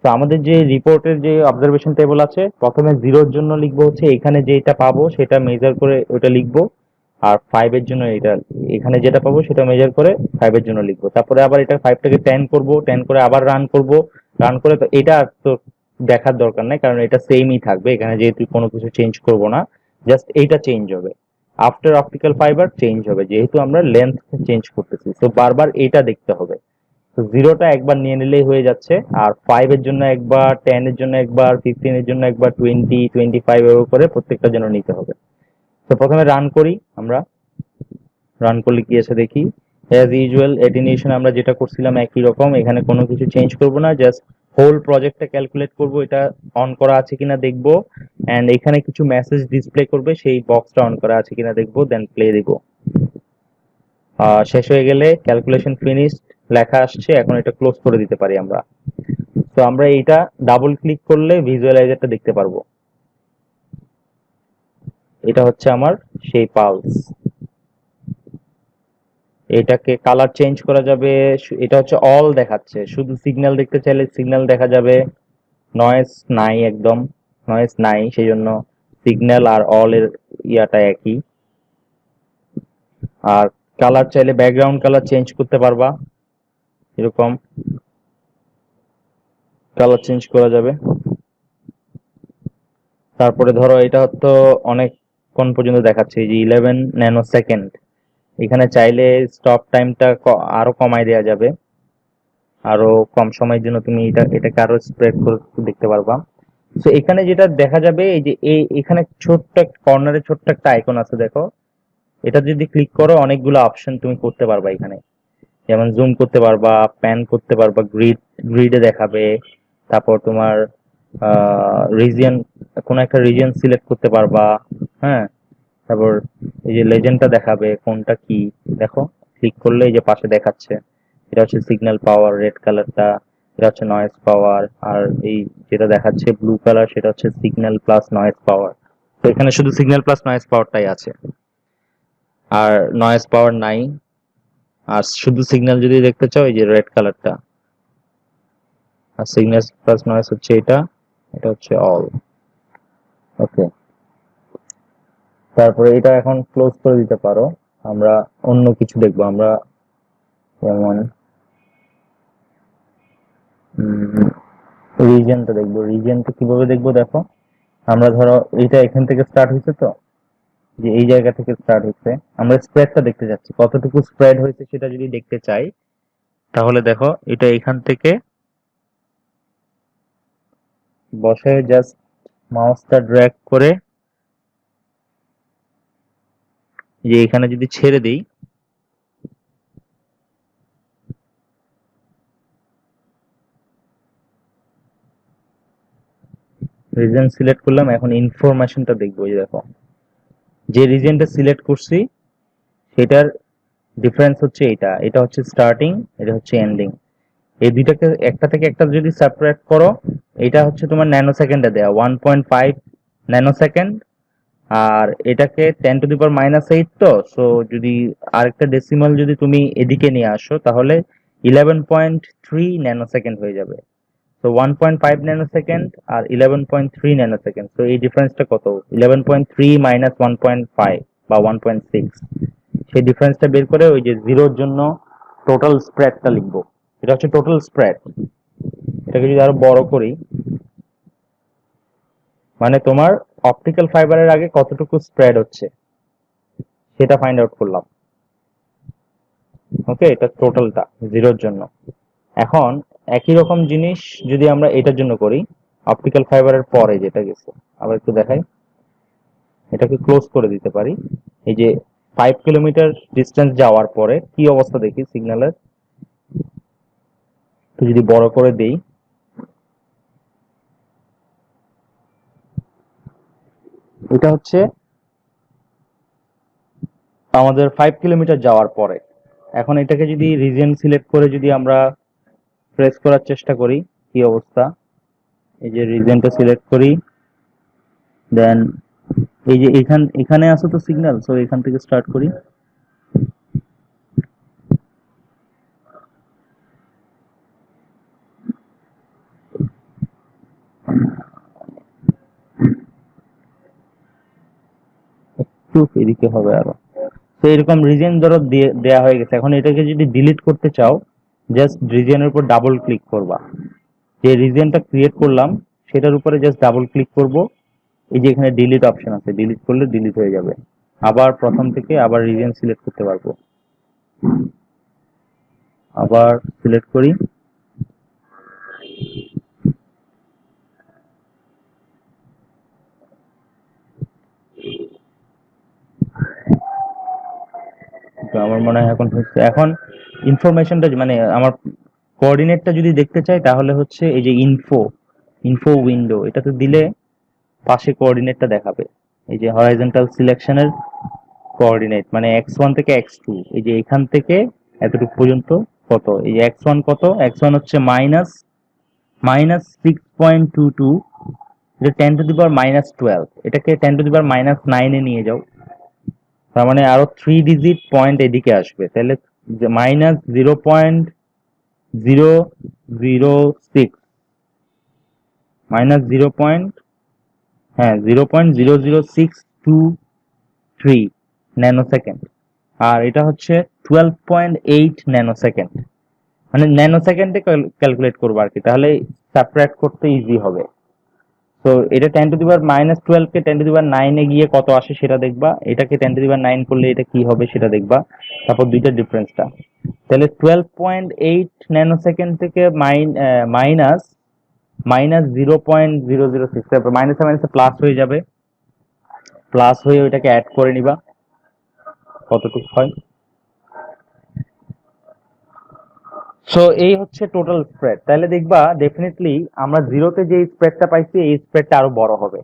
Speaker 1: তো আমাদের যে রিপোর্টের যে অবজারভেশন টেবল আছে, প্রথমে 0-র জন্য লিখবো হচ্ছে এখানে যেটা পাবো সেটা মেজার করে ওটা লিখবো, আর 5-এর জন্য এটা এখানে যেটা পাবো সেটা মেজার করে 5-এর জন্য লিখবো। তারপরে আবার এটা 5টাকে 10 করব, 10 করে আবার রান করব। রান করে তো এটা আর তো দেখার দরকার নাই, কারণ এটা সেমই থাকবে, এখানে যেহেতু কোনো কিছু চেঞ্জ করব না, জাস্ট এইটা চেঞ্জ হবে। আফটার অপটিক্যাল ফাইবার চেঞ্জ হবে, যেহেতু আমরা লেন্থ চেঞ্জ করতেছি, তো বারবার এটা দেখতে হবে। তো 0টা একবার নিয়ে নিলেই হয়ে যাচ্ছে, আর 5-এর জন্য একবার, 10-এর জন্য একবার, 15-এর জন্য একবার, 20, 25 এর করে প্রত্যেকটা জন্য নিতে হবে। তো প্রথমে রান করি, আমরা রান করলে কি আছে দেখি। অ্যাজ ইউজুয়াল অ্যাটেনিউশন আমরা যেটা করছিলাম একই রকম, এখানে কোনো কিছু চেঞ্জ করব না, জাস্ট হোল প্রজেক্টটা ক্যালকুলেট করব, এটা অন করা আছে কিনা দেখবো, এন্ড এখানে কিছু মেসেজ ডিসপ্লে করবে, সেই বক্সটা অন করা আছে কিনা দেখবো, দেন প্লে দিব। শেষ হয়ে গেলে ক্যালকুলেশন ফিনিশড লেখা আসছে, এখন এটা ক্লোজ করে দিতে পারি আমরা। তো আমরা এইটা ডাবল ক্লিক করলে ভিজুয়ালাইজারটা দেখতে পারবো। এটা হচ্ছে আমার সেই পালস। এটাকে কালার চেঞ্জ করা যাবে, এটা হচ্ছে অল দেখাচ্ছে, শুধু সিগন্যাল দেখতে চাইলে সিগন্যাল দেখা যাবে। নয়েজ নাই, একদম নয়েজ নাই, সেই জন্য সিগন্যাল আর অল এর ইয়াটা একই। আর কালার চাইলে ব্যাকগ্রাউন্ড কালার চেঞ্জ করতে পারবা, এরকম কালার চেঞ্জ করা যাবে। তারপরে ধরো এটা তো অনেকক্ষণ পর্যন্ত দেখাচ্ছে, এই যে 11 ন্যানো সেকেন্ড, এখানে চাইলে স্টপ টাইমটা আরো কমাই দেওয়া যাবে, আরো কম সময়ের জন্য তুমি এটাকে আরো স্প্রেড করে দেখতে পারবা। তো এখানে যেটা দেখা যাবে, এই যে এখানে ছোট্ট একটা কর্নারে ছোট্ট একটা আইকন আছে দেখো, এটা যদি ক্লিক করো অনেকগুলো অপশন তুমি করতে পারবা এখানে, যেমন জুম করতে পারবা, প্যান করতে পারবা, গ্রিডে দেখাবে, তারপর তোমার রিজিয়ন, কোনো একটা রিজিয়ন সিলেক্ট করতে পারবা, হ্যাঁ। তারপর এই যে লেজেন্ডটা দেখাবে কোনটা কি, দেখো ক্লিক করলে এই যে পাশে দেখাচ্ছে, এটা হচ্ছে সিগন্যাল পাওয়ার রেড কালারটা, এটা হচ্ছে নয়েজ পাওয়ার, আর এই যেটা দেখাচ্ছে ব্লু কালার সেটা হচ্ছে সিগন্যাল প্লাস নয়েজ পাওয়ার। তো এখানে শুধু সিগন্যাল প্লাস নয়েজ পাওয়ারটাই আছে, আর নয়েজ পাওয়ার নাই। আর শুধু সিগন্যাল যদি দেখতে চাও এই যে রেড কালারটা, আর সিগন্যাল প্লাস নয়েজ হচ্ছে এটা, এটা হচ্ছে অল। ওকে, তারপরে এটা এখন ক্লোজ করে দিতে পারো। আমরা অন্য কিছু দেখবো, আমরা যেমন রিজিয়নটা দেখবো। রিজিয়নটা কিভাবে দেখবো দেখো, আমরা ধরো এটা এখান থেকে স্টার্ট হয়েছে, তো যে এই জায়গা থেকে স্টার্ট হচ্ছে, আমরা স্প্রেডটা দেখতে যাচ্ছি, কতটুকু স্প্রেড হয়েছে সেটা যদি দেখতে চাই, তাহলে দেখো এটা এখান থেকে বসে জাস্ট মাউসটা ড্র্যাগ করে যে এখানে যদি ছেড়ে দিই, রিজন সিলেক্ট করলাম, এখন ইনফরমেশনটা দেখবো। এই দেখো যে রিজনটা সিলেক্ট করছি সেটার ডিফারেন্স হচ্ছে এটা, এটা হচ্ছে স্টার্টিং, এটা হচ্ছে এন্ডিং। এই দুইটাকে একটা থেকে একটা যদি সেপারেট করো, এটা হচ্ছে তোমার ন্যানো সেকেন্ডে দেয়া 1.5 ন্যানো সেকেন্ড, আর এটাকে 10⁻⁻8, তো সো যদি আরেকটা ডেসিমাল যদি তুমি এদিকে নিয়ে আসো তাহলে 11.3 ন্যানো সেকেন্ড হয়ে যাবে। তো 1.5 ন্যানো সেকেন্ড আর 11.3 ন্যানো সেকেন্ড, তো এই ডিফারেন্সটা কত? 11.3 মাইনাস 1.5 বা 1.6, সেই ডিফারেন্সটা বের করে ওই যে 0-র জন্য টোটাল স্প্রেডটা লিখবো। এটা হচ্ছে টোটাল স্প্রেড। এটাকে যদি আরো বড় করি, মানে তোমার অপটিক্যাল ফাইবারের আগে কতটুকু স্প্রেড হচ্ছে সেটা ফাইন্ড আউট করলাম। ওকে, এটা টোটালটা জিরোর জন্য। এখন একই রকম জিনিস যদি আমরা এটার জন্য করি, অপটিক্যাল ফাইবারের পরে যেটা গেছে, আবার একটু দেখাই, এটাকে ক্লোজ করে দিতে পারি। এই যে 5 কিলোমিটার ডিস্টেন্স যাওয়ার পরে কি অবস্থা দেখি সিগন্যালের, তো যদি বড় করে দেই, এটা হচ্ছে আমাদের 5 কিলোমিটার যাওয়ার পরে। এখন এটাকে যদি রিজিয়ন সিলেক্ট করে যদি আমরা প্রেস করার চেষ্টা করি, কি অবস্থা, এই যে রিজিয়নটা সিলেক্ট করি, দেন এই যে এখানে আছে তো সিগন্যাল, সো এখান থেকে স্টার্ট করি। একটু এদিকে হবে আরো। তো এরকম রিজিয়ন ধরো দেয়া হয়ে গেছে। এখন এটাকে যদি ডিলিট করতে চাও, জাস্ট রিজিয়নের উপর ডাবল ক্লিক করবা। যে রিজিয়নটা ক্রিয়েট করলাম সেটার উপরে জাস্ট ডাবল ক্লিক করব। এই যে এখানে ডিলিট অপশন আছে, ডিলিট করলে ডিলিট হয়ে যাবে। আবার প্রথম থেকে আবার রিজিয়ন সিলেক্ট করতে পারবো। আবার সিলেক্ট করি, তো আমার মনে হয় এখন হচ্ছে, এখন ইনফরমেশনটা মানে আমার কোঅর্ডিনেটটা যদি দেখতে চাই তাহলে হচ্ছে এই যে ইনফো উইন্ডো, এটাতে দিলে পাশে কোঅর্ডিনেটটা দেখাবে। এই যে হরাইজন্টাল সিলেকশনের কোঅর্ডিনেট মানে x1 থেকে x2, এই যে এখান থেকে এতটুকু পর্যন্ত কত, এই যে x1 কত, x1 হচ্ছে মাইনাস মাইনাস 6.22, এটা 10⁻⁻12, এটাকে 10⁻⁻9 নিয়ে যাও, তার মানে আরো 3 ডিজিট পয়েন্ট এদিকে আসবে, তাহলে -0.006, -0. হ্যাঁ, 0.00623 ন্যানোসেকেন্ড। আর এটা হচ্ছে 12.8 ন্যানোসেকেন্ড, মানে ন্যানোসেকেন্ডে ক্যালকুলেট করবো আর কি, তাহলে সাবট্রাক্ট করতে ইজি হবে। তো এটা 10⁻12 কে 10⁻9 গিয়ে কত আসে সেটা দেখবা, এটাকে 10⁻9 করলে এটা কি হবে সেটা দেখবা, তারপর দুইটার ডিফারেন্সটা। তাহলে 12.8 ন্যানোসেকেন্ড থেকে মাইনাস মাইনাস 0.006, তারপর মাইনাসে মাইনাসে প্লাস হয়ে যাবে, প্লাস হয়ে ওইটাকে অ্যাড করে নিবা কতটুকু হয়। সো এই হচ্ছে টোটাল স্প্রেড। তাহলে দেখবা ডেফিনেটলি আমরা জিরোতে যে স্প্রেডটা পাইছি এই স্প্রেডটা আরো বড় হবে।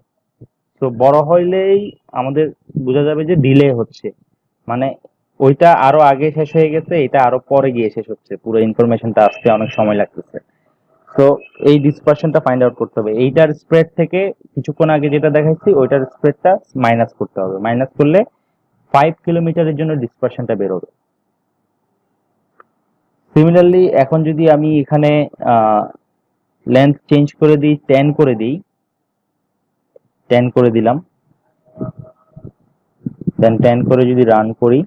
Speaker 1: তো বড় হইলেই আমাদের বোঝা যাবে যে ডিলে হচ্ছে, মানে ওইটা আরো আগে শেষ হয়ে গেছে, এটা আরো পরে গিয়ে শেষ হচ্ছে, পুরো ইনফরমেশনটা আসতে অনেক সময় লাগতেছে। তো এই ডিসপারশনটা ফাইন্ড আউট করতে হবে। এইটার স্প্রেড থেকে কিছুক্ষণ আগে যেটা দেখাচ্ছি ওইটার স্প্রেডটা মাইনাস করতে হবে, মাইনাস করলে 5 কিলোমিটারের জন্য ডিসপারশনটা বেরোবে। সিমিলারলি এখন যদি আমি এখানে লেন্থ চেঞ্জ করে দিই, 10 করে দিই, 10 করে দিলাম, দেন 10 করে যদি রান করি,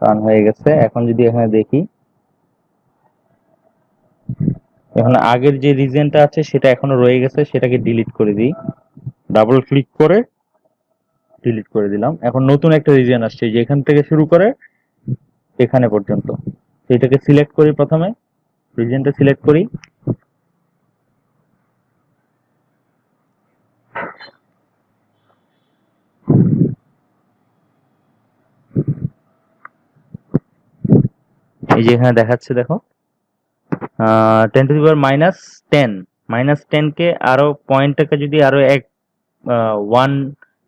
Speaker 1: রান হয়ে গেছে। এখন যদি এখানে দেখি, এখন আগের যে রিজনটা আছে সেটা এখনো রয়ে গেছে, সেটাকে ডিলিট করে দিই, ডাবল ক্লিক করে ডিলিট করে দিলাম। এখন নতুন একটা রিজন আসছে, যে এখান থেকে শুরু করে এখানে পর্যন্ত, এটাকে সিলেক্ট করি, প্রথমে রিজনটা সিলেক্ট করি, এই যে এখানে দেখাচ্ছে দেখো 10⁻⁻10, -10 কে আরো পয়েন্টটাকে যদি আরো এক 1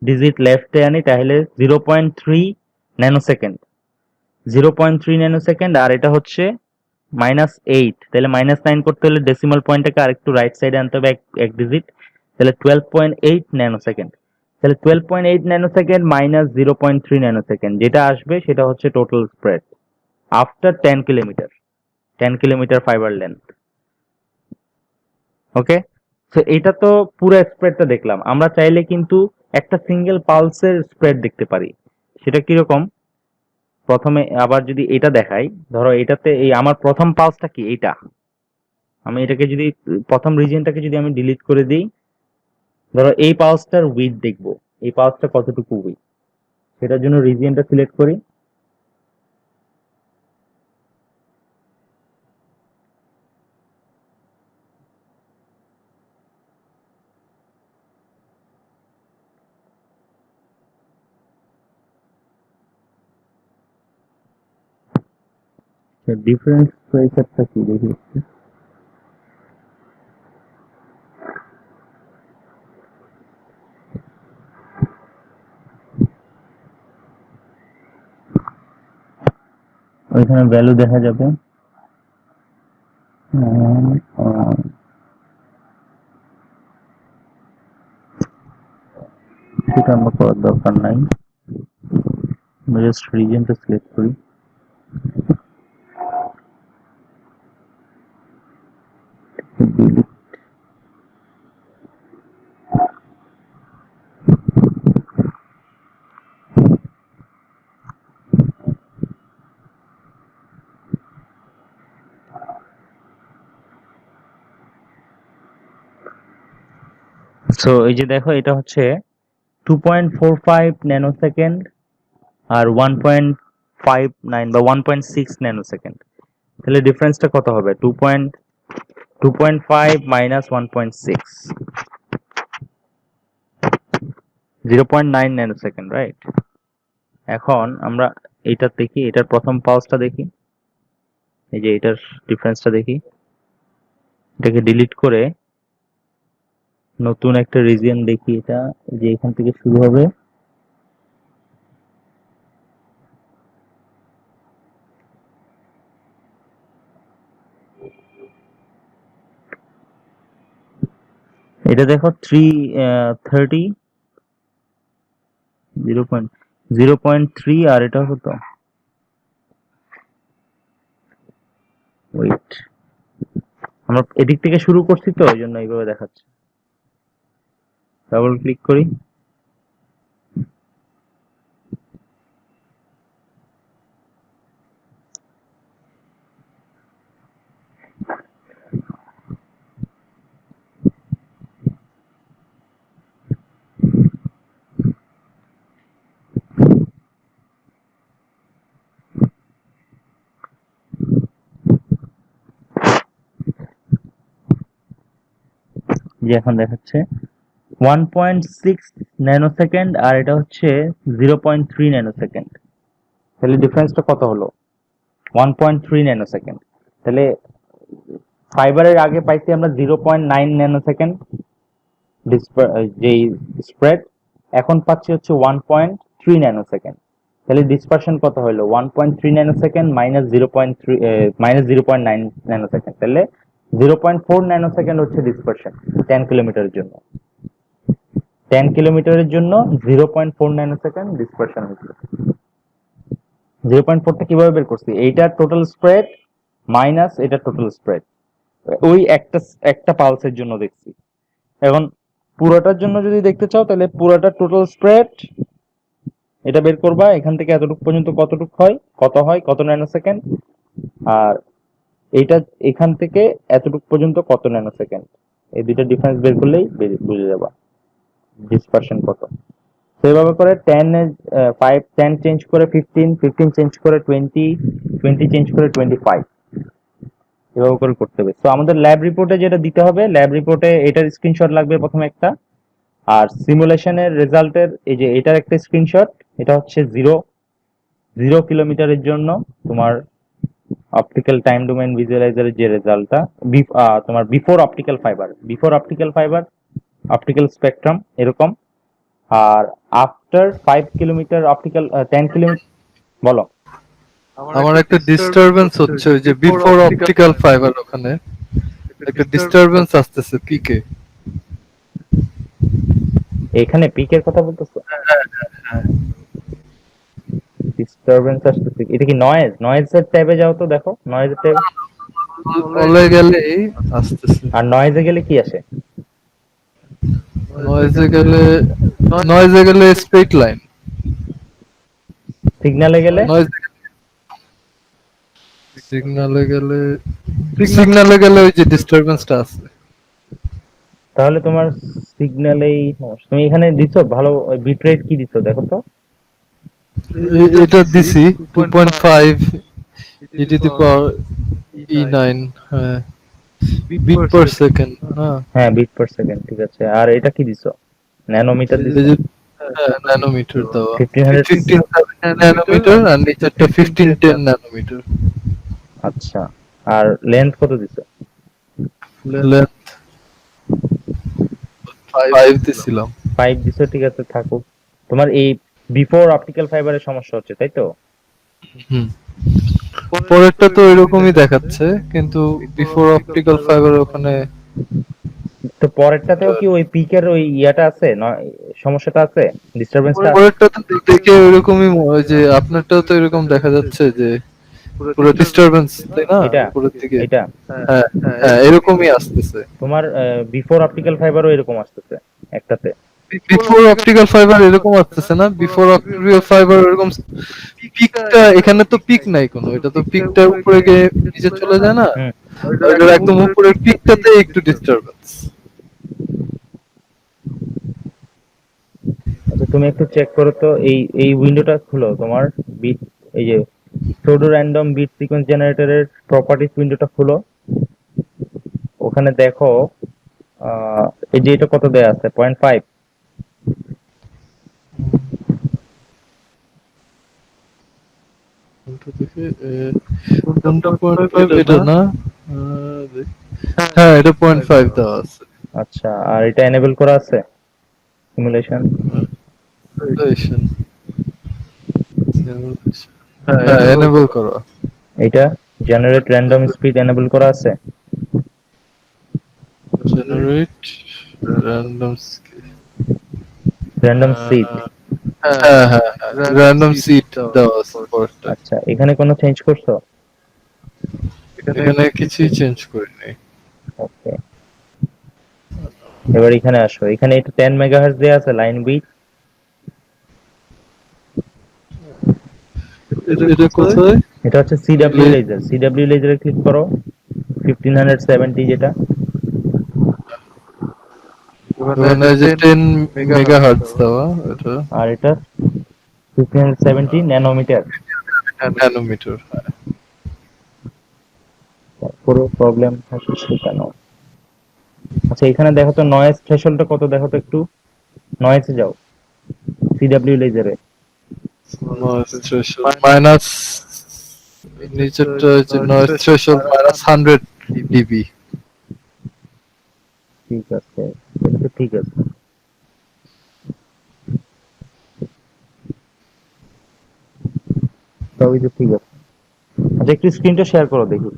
Speaker 1: ডিজিট লেফটে আনি তাহলে 0.3 ন্যানোসেকেন্ড, 0.3 ন্যানোসেকেন্ড। আর এটা হচ্ছে -8, তাহলে -9 করতে হলে ডেসিমাল পয়েন্টটাকে আরেকটু রাইট সাইডে আনতে হবে এক ডিজিট, তাহলে 12.8 ন্যানোসেকেন্ড। তাহলে 12.8 ন্যানোসেকেন্ড মাইনাস 0.3 ন্যানোসেকেন্ড যেটা আসবে সেটা হচ্ছে total spread after 10 kilometre, 10 kilometre fibre length. Okay, তো এটা তো পুরো স্প্রেডটা দেখলাম। আমরা চাইলে কিন্তু একটা সিঙ্গেল পালসের স্প্রেড দেখতে পারি। সেটা কিরকম, প্রথমে আবার যদি এটা দেখাই, ধরো এটাতে এই আমার প্রথম পালসটা কি, এইটা আমি এটাকে যদি প্রথম রিজিয়নটাকে যদি আমি ডিলিট করে দিই, ধরো এই পালসটার উইথ দেখবো, এই পালসটা কতটুকু উইথ, সেটার জন্য রিজিয়নটা সিলেক্ট করি। ডিফারেন্স প্রেসারটা কি দেখি একটু। ওইখানে ভ্যালু দেখা যাবে। সেটা আমার করার দরকার নাই, আমি জাস্ট রিজিয়নটা সিলেক্ট করি। সো এই যে দেখো, এটা হচ্ছে 2.45 ন্যানো সেকেন্ড আর 1.59 বা 1.6 ন্যানো সেকেন্ড। তাহলে ডিফারেন্সটা কত হবে? 2.5 মাইনাস 1.6, 0.9 ন্যানো সেকেন্ড, রাইট? এখন আমরা এইটা দেখি, এটার প্রথম পালসটা দেখি, এই যে এটার ডিফারেন্সটা দেখি। এটাকে ডিলিট করে নতুন একটা রিজিয়ন দেখি, এটা এই যে এখান থেকে শুরু হবে। এটা দেখো 330, 0.3, আর এটা কত? ওয়েট, আমরা এদিক থেকে শুরু করছি তো এই জন্য এইভাবে দেখাচ্ছে। ডাবল ক্লিক করি, যে এখন দেখাচ্ছে 1.6 ন্যানো সেকেন্ড, আর এটা হচ্ছে 0.3 ন্যানো সেকেন্ড। তাহলে ডিফারেন্সটা কত হলো? 1.3 ন্যানো সেকেন্ড। তাহলে ফাইবারের আগে পাইছি আমরা 0.9 ন্যানো সেকেন্ড যেই স্প্রেড, এখন পাচ্ছি হচ্ছে 1.3 ন্যানো সেকেন্ড। তাহলে ডিসপারশন কত হলো? 1.3 nano second minus 0.3 minus 0.9 nano second. তাহলে 0.4 ন্যানো সেকেন্ড হচ্ছে ডিসপারশন 10 কিলোমিটারের জন্য। 10 কিলোমিটারের জন্য 0.4 ন্যানো সেকেন্ড ডিসপারশন হচ্ছে। 0.4টা কিভাবে বের করছি? এইটার টোটাল স্প্রেড মাইনাস এটা টোটাল স্প্রেড, ওই একটা একটা পালসের জন্য দেখছি। এখন পুরোটার জন্য যদি দেখতে চাও, তাহলে পুরোটা টোটাল স্প্রেড এটা বের করবা, এখান থেকে এতটুকু পর্যন্ত কত ন্যানো সেকেন্ড, আর এইটা এখান থেকে এতটুকু পর্যন্ত কত ন্যানো সেকেন্ড। এই দুইটা ডিফারেন্স বের করলেই বুঝে যাবা ডিসপারশন কত। সেভাবে করে 10 চেঞ্জ করে 15 চেঞ্জ করে 20 চেঞ্জ করে 25, এভাবে করে করতে হবে। তো আমাদের ল্যাব রিপোর্টে যেটা দিতে হবে, ল্যাব রিপোর্টে এটার স্ক্রিনশট লাগবে প্রথমে একটা, আর সিমুলেশনের রেজাল্টের এই যে এটার একটা স্ক্রিনশট। এটা হচ্ছে 0 কিলোমিটারের জন্য তোমার অপটিক্যাল টাইম ডোমেন ভিজুয়ালাইজারের যে রেজাল্টটা, তোমার before optical fibre optical spectrum এরকম। আর আফটার 5 কিলোমিটার অপটিক্যাল 10 কিলোমিটার, বলো।
Speaker 4: আমার একটা ডিস্টারবেন্স হচ্ছে ওই যে বিফোর অপটিক্যাল ফাইবার, ওখানে একটা ডিস্টারবেন্স আসতেছে পিকে।
Speaker 1: এখানে পিকের কথা বলতেছো? ডিস্টারবেন্স আসতেছে, এটা কি নয়েজের ট্যাবে যাও তো, দেখো নয়েজের ট্যাবে।
Speaker 4: বলে গেলেই আসতেছে।
Speaker 1: আর নয়েজে গেলে কি আসে?
Speaker 4: নয়েজে গেলে স্ট্রেট লাইন,
Speaker 1: সিগন্যালে গেলে
Speaker 4: সিগন্যালে গেলে ওই যে ডিস্টারবেন্সটা আছে।
Speaker 1: তাহলে তোমার সিগন্যালেই সমস্যা। তুমি এখানে দিছো ভালো বিট রেট কি দিছো দেখো তো।
Speaker 4: এটা দিছি 2.5 ই টু দি পাওয়ার E9, হ্যাঁ, বিট পার সেকেন্ড। হ্যাঁ,
Speaker 1: হ্যাঁ, বিট পার সেকেন্ড, ঠিক আছে। আর এটা কি দিছো? ন্যানোমিটার
Speaker 4: এই
Speaker 1: দিছো?
Speaker 4: যে ন্যানোমিটার দেওয়া,
Speaker 1: 1500
Speaker 4: 15 ন্যানোমিটার, আর নিচেরটা 1510 ন্যানোমিটার।
Speaker 1: আচ্ছা, আর লেন্থ কত দিছো?
Speaker 4: লেন্থ 5 দিছিলাম।
Speaker 1: 5 দিছো, ঠিক আছে, থাকুক। তোমার এই বিফোর অপটিক্যাল ফাইবারের সমস্যা হচ্ছে, তাই তো?
Speaker 4: হুম, পরেরটা তো এরকমই দেখাচ্ছে, কিন্তু বিফোর অপটিক্যাল ফাইবার ওখানে
Speaker 1: তো পরেরটাতেও কি ওই পিকের ওই ইয়াটা আছে, সমস্যাটা আছে, ডিস্টারবেন্সটা আছে?
Speaker 4: পরেরটা তো দেখে ওইরকমই ওই যে আপনারটাও তো এরকম দেখা যাচ্ছে যে পুরো ডিস্টারবেন্স, তাই না?
Speaker 1: এটা
Speaker 4: উপরের দিকে,
Speaker 1: এটা
Speaker 4: হ্যাঁ হ্যাঁ, এরকমই আসতেছে।
Speaker 1: তোমার বিফোর অপটিক্যাল ফাইবারও এরকম আসতেছে একটাতে।
Speaker 4: বিফোর অপটিক্যাল ফাইবার এরকম আসতেছে না, বিফোর অপটিক্যাল ফাইবার এরকম পিকটা, এখানে তো পিক নাই কোনো, এটা তো পিকটা উপরে গিয়ে নিচে চলে যায় না,
Speaker 1: হুম।
Speaker 4: এটার একদম উপরের পিকটাতে একটু ডিস্টারবেন্স।
Speaker 1: আচ্ছা, তুমি একটু চেক করো তো, এই এই উইন্ডোটা খুলো তোমার বিট, এই যে সুডো র্যান্ডম বিট সিকোয়েন্স জেনারেটরের প্রপার্টিজ উইন্ডোটা খুলো। ওখানে দেখো এই যে এটা কত দেয়া আছে, 0.5।
Speaker 4: কোনটা দেখে কোনটা 0.5, এটা না? হ্যাঁ, এটা 0.5 দেওয়া আছে।
Speaker 1: আচ্ছা, আর এটা এনেবল করা আছে সিমুলেশন?
Speaker 4: Simulation. হ্যাঁ, এনেবল করা।
Speaker 1: এটা জেনারেট র্যান্ডম স্পিড এনেবল করা আছে?
Speaker 4: Generate random,
Speaker 1: random seed?
Speaker 4: হ্যাঁ হ্যাঁ, র্যান্ডম সিট দেওয়া আছে পরেরটা।
Speaker 1: আচ্ছা, এখানে কোনো চেঞ্জ করছো?
Speaker 4: এখানে কিছুই চেঞ্জ করিনি।
Speaker 1: ওকে, এবার এখানে আসো। এখানে এটা 10 মেগাহার্টজ দেয়া আছে লাইন বিট।
Speaker 4: এটা কোথায়?
Speaker 1: এটা হচ্ছে সিডব্লিউ লেজার। সিডব্লিউ লেজারে ক্লিক করো, 1570 যেটা।
Speaker 4: মানে যে 10 মেগাহার্টজ দেওয়া, এটা
Speaker 1: আর এটা 1570 ন্যানোমিটার।
Speaker 4: ন্যানোমিটার।
Speaker 1: পুরো প্রবলেম হচ্ছে কেন? আচ্ছা, এখানে দেখো তো নয়েজ থ্রেশহোল্ডটা কত, দেখো তো একটু। নয়েজে যাও সিডব্লিউ লেজারে।
Speaker 4: মাইনাস, নিচেরটা হচ্ছে নয়েজ থ্রেশহোল্ড -100 ডিবি।
Speaker 1: ঠিক আছে, এটা তো ঠিক আছে। সবই তো ঠিক আছে। আচ্ছা, একটু স্ক্রিনটা শেয়ার করো দেখি।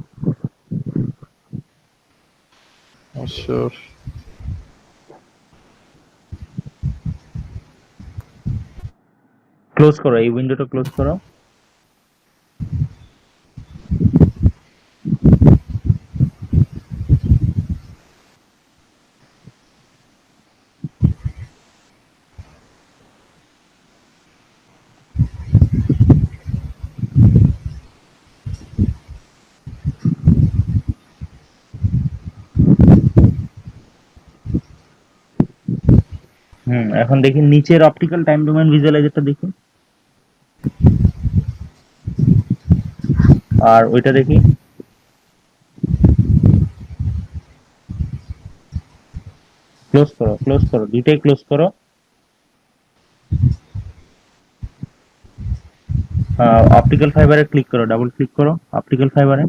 Speaker 4: শিওর।
Speaker 1: ক্লোজ করো, এই উইন্ডোটা ক্লোজ করো। এখন দেখি নিচের অপটিক্যাল টাইম ডোমেন ভিজুয়ালাইজারটা দেখি, আর ওইটা দেখি। ক্লোজ করো, ক্লোজ করো, দুইটাই ক্লোজ করো। অপটিক্যাল ফাইবারে ক্লিক করো, ডাবল ক্লিক করো অপটিক্যাল ফাইবারে।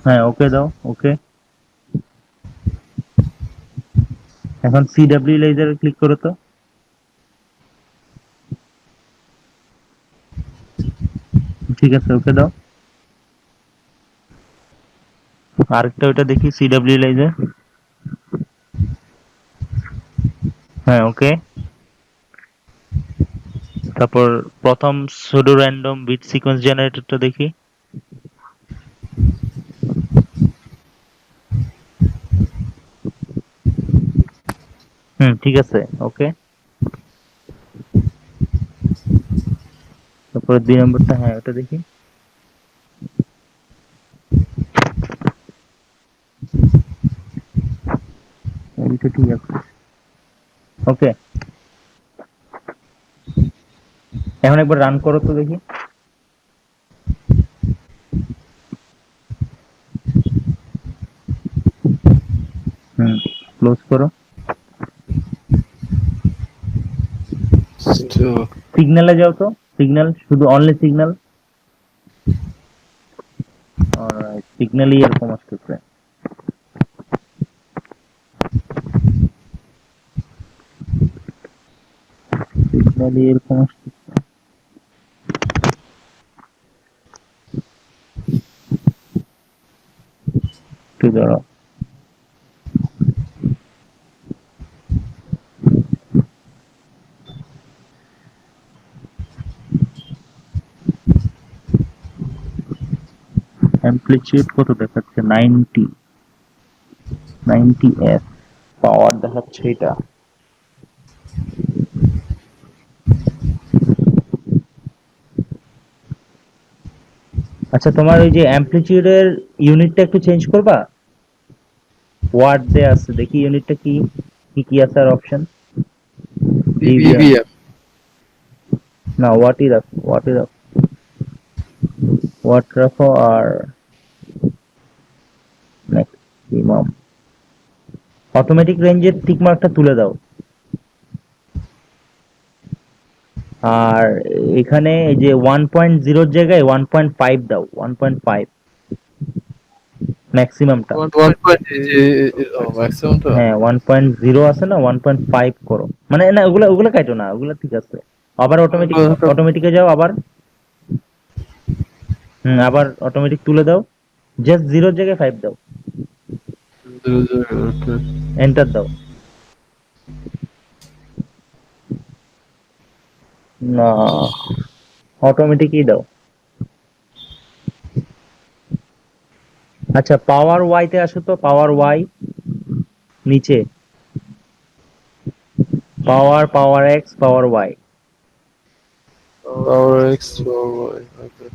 Speaker 1: হ্যাঁ, ওকে দাও, ওকে। এখন সিডব্লিউ লেজারে ক্লিক করো তো। ঠিক আছে, ওকে দাও। আরেকটা ওইটা দেখি, সিডব্লিউ লেজার। হ্যাঁ, ওকে। তারপর প্রথম সুডো র্যান্ডম বিট সিকোয়েন্স জেনারেটরটা দেখি। ঠিক আছে, ওকে। তারপরে 2 নম্বরটা, হ্যাঁ ওটা দেখি। এইটা ঠিক আছে, ওকে। এখন একবার রান করো তো দেখি। ক্লোজ করো। সিগন্যালে যাও তো, সিগন্যাল, শুধু অনলি সিগন্যাল। সিগন্যালই এরকম আসতেছে। সিগন্যালই এরকম আসতেছে। একটু দাঁড়াও। অ্যামপ্লিটিউড কত দেখাচ্ছে? 90 পাওয়ার দেখাচ্ছে এটা। আচ্ছা, তোমার ওই যে অ্যামপ্লিটিউডের ইউনিটটা একটু চেঞ্জ করবা? ওয়াট দেয়া আছে, দেখি ইউনিটটা কি কি কি আছে আর অপশন।
Speaker 4: ডিবিএম।
Speaker 1: না, ওয়াটই রাখো, ওয়াটই রাখো, ওয়াট রাখো। আর ম্যাক্সিমাম অটোমেটিক রেঞ্জের টিক মার্কটা তুলে দাও। আর এখানে এই যে 1.0 জায়গায় 1.5 দাও, 1.5 ম্যাক্সিমামটা।
Speaker 4: 1.0
Speaker 1: হ্যাঁ, 1.0 আছে না, 1.5 করো। মানে না, ওগুলা ওগুলা কাটো না, ওগুলা ঠিক আছে। আবার অটোমেটিকে যাও আবার। আবার অটোমেটিক তুলে দাও, জাস্ট 0 জায়গায় 5 দাও, এন্টার দাও। না, অটোমেটিকই দাও। আচ্ছা, পাওয়ার ওয়াই তে আসো তো, পাওয়ার ওয়াই নিচে, power X, power Y.
Speaker 4: Power X, Power Y. Okay.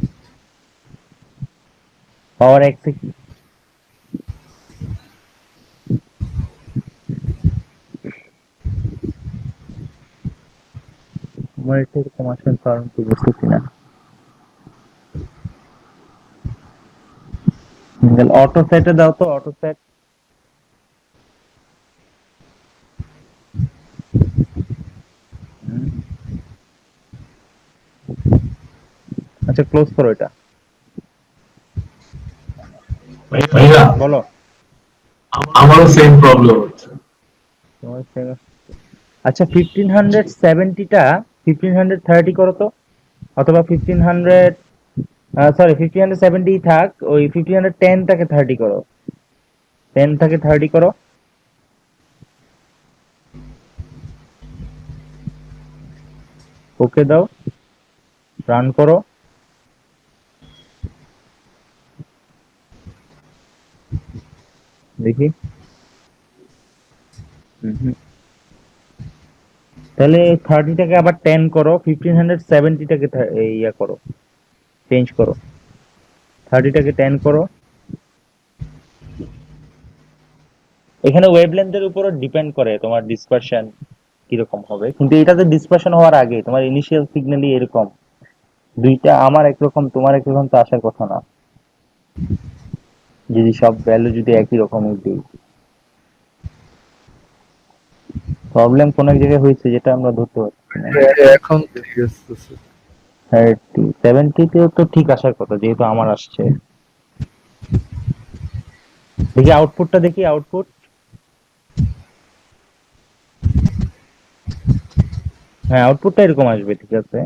Speaker 1: Power X এ কি? আমার এটা এরকম আসার কারণ তো বুঝতেছি না। অটো সেটে দাও তো, অটো সেট। আচ্ছা, ক্লোজ করো এটা।
Speaker 5: ভাইয়া
Speaker 1: বলো।
Speaker 5: আমারও সেম প্রবলেম হচ্ছে।
Speaker 1: তোমার আচ্ছা, 1570টা 1530 করো তো, অথবা 1500, সরি 1570 থাক, ওই 1510টাকে 30 করো, 10 থেকে 30 করো। ওকে দাও, রান করো, দেখি। তাহলে 30টাকে আবার 10 করো, 1570টাকে ইয়া করো, চেঞ্জ করো। 30টাকে 10 করো। এখানে ওয়েভলেন্থের উপর ডিপেন্ড করে তোমার ডিসপারশন কিরকম হবে, কিন্তু এটাতে ডিসপারশন হওয়ার আগে তোমার ইনিশিয়াল সিগন্যালই এরকম। দুইটা আমার একরকম, তোমার একরকম তো আসার কথা না, যদি সব ভ্যালু যদি একই রকমের দিই। প্রবলেম কোন এক জায়গায় হয়েছে যেটা আমরা ধরতে পারছি না।
Speaker 4: এখন ঠিক আছে।
Speaker 1: 70তেও তো ঠিক আসার কথা, যেহেতু আমার আসছে। দেখি আউটপুটটা, দেখি আউটপুট। হ্যাঁ, আউটপুটটা এরকম আসবে, ঠিক আছে।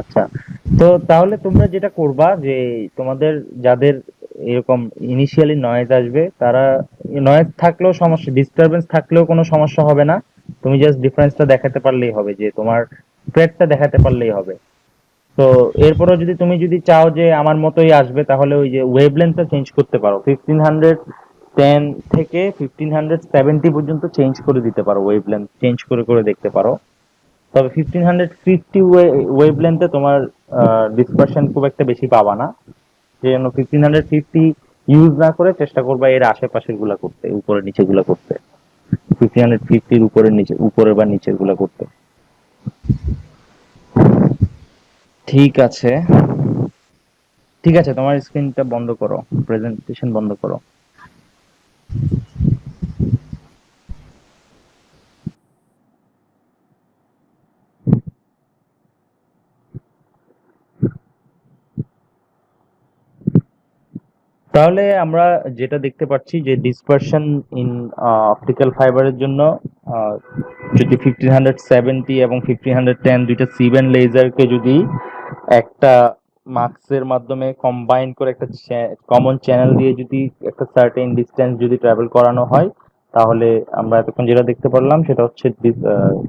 Speaker 1: আচ্ছা, তো তাহলে তোমরা যেটা করবা যে তোমাদের যাদের এরকম ইনিশিয়ালি নয়েজ আসবে, তারা নয়েজ থাকলেও সমস্যা, ডিস্টারবেন্স থাকলেও কোনো সমস্যা হবে না। তুমি জাস্ট ডিফারেন্সটা দেখাতে পারলেই হবে, যে তোমার স্প্রেডটা দেখাতে পারলেই হবে। তো এরপরও তুমি যদি চাও যে আমার মতোই আসবে, তাহলে ওই যে ওয়েভলেন্থটা চেঞ্জ করতে পারো। 1500 10 থেকে 1570 পর্যন্ত চেঞ্জ করে দিতে পারো, ওয়েভলেন্থ চেঞ্জ করে করে দেখতে পারো। তবে 1550 ওয়েভলেন্থে তোমার ডিসপারশন খুব একটা বেশি পাবা না, সেই জন্য 1550 ইউজ না করে চেষ্টা করবা এর আশেপাশের গুলা করতে, উপরের নিচে গুলা করতে, 1550 উপরের নিচে, উপরের বা নিচের গুলা করতে। ঠিক আছে, ঠিক আছে, তোমার স্ক্রিনটা বন্ধ করো, প্রেজেন্টেশন বন্ধ করো। তাহলে আমরা যেটা দেখতে পাচ্ছি যে ডিসপারশন ইন অপটিক্যাল ফাইবারের জন্য আহ, যদি 1570 এবং 1510 দুইটা সিবেন লেজারকে যদি একটা মার্কসের মাধ্যমে কম্বাইন করে একটা কমন চ্যানেল দিয়ে যদি একটা সার্টেন ডিসটেন্স যদি ট্রাভেল করানো হয়, তাহলে আমরা এতক্ষণ যেটা দেখতে পারলাম সেটা হচ্ছে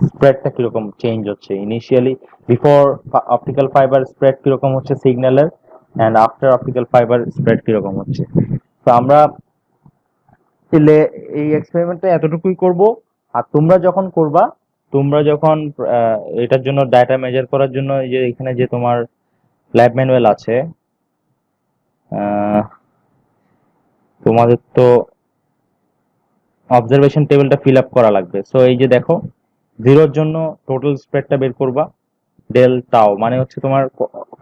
Speaker 1: স্প্রেডটা কিরকম চেঞ্জ হচ্ছে। Initially before optical fibre spread কিরকম হচ্ছে সিগন্যালের, and after optical fibre spread কিরকম হচ্ছে। তো আমরা তাহলে এই এক্সপেরিমেন্টটা এতটুকুই করব। আর তোমরা যখন করবা, তোমরা যখন এটার জন্য ডাটা মেজার করার জন্য এই যে এখানে যে তোমার ল্যাব ম্যানুয়াল আছে, তোমাদের তো অবজারভেশন টেবিলটা ফিল আপ করা লাগবে। সো এই যে দেখো, জিরোর জন্য টোটাল স্প্রেডটা বের করবা, ডেল টাও মানে হচ্ছে তোমার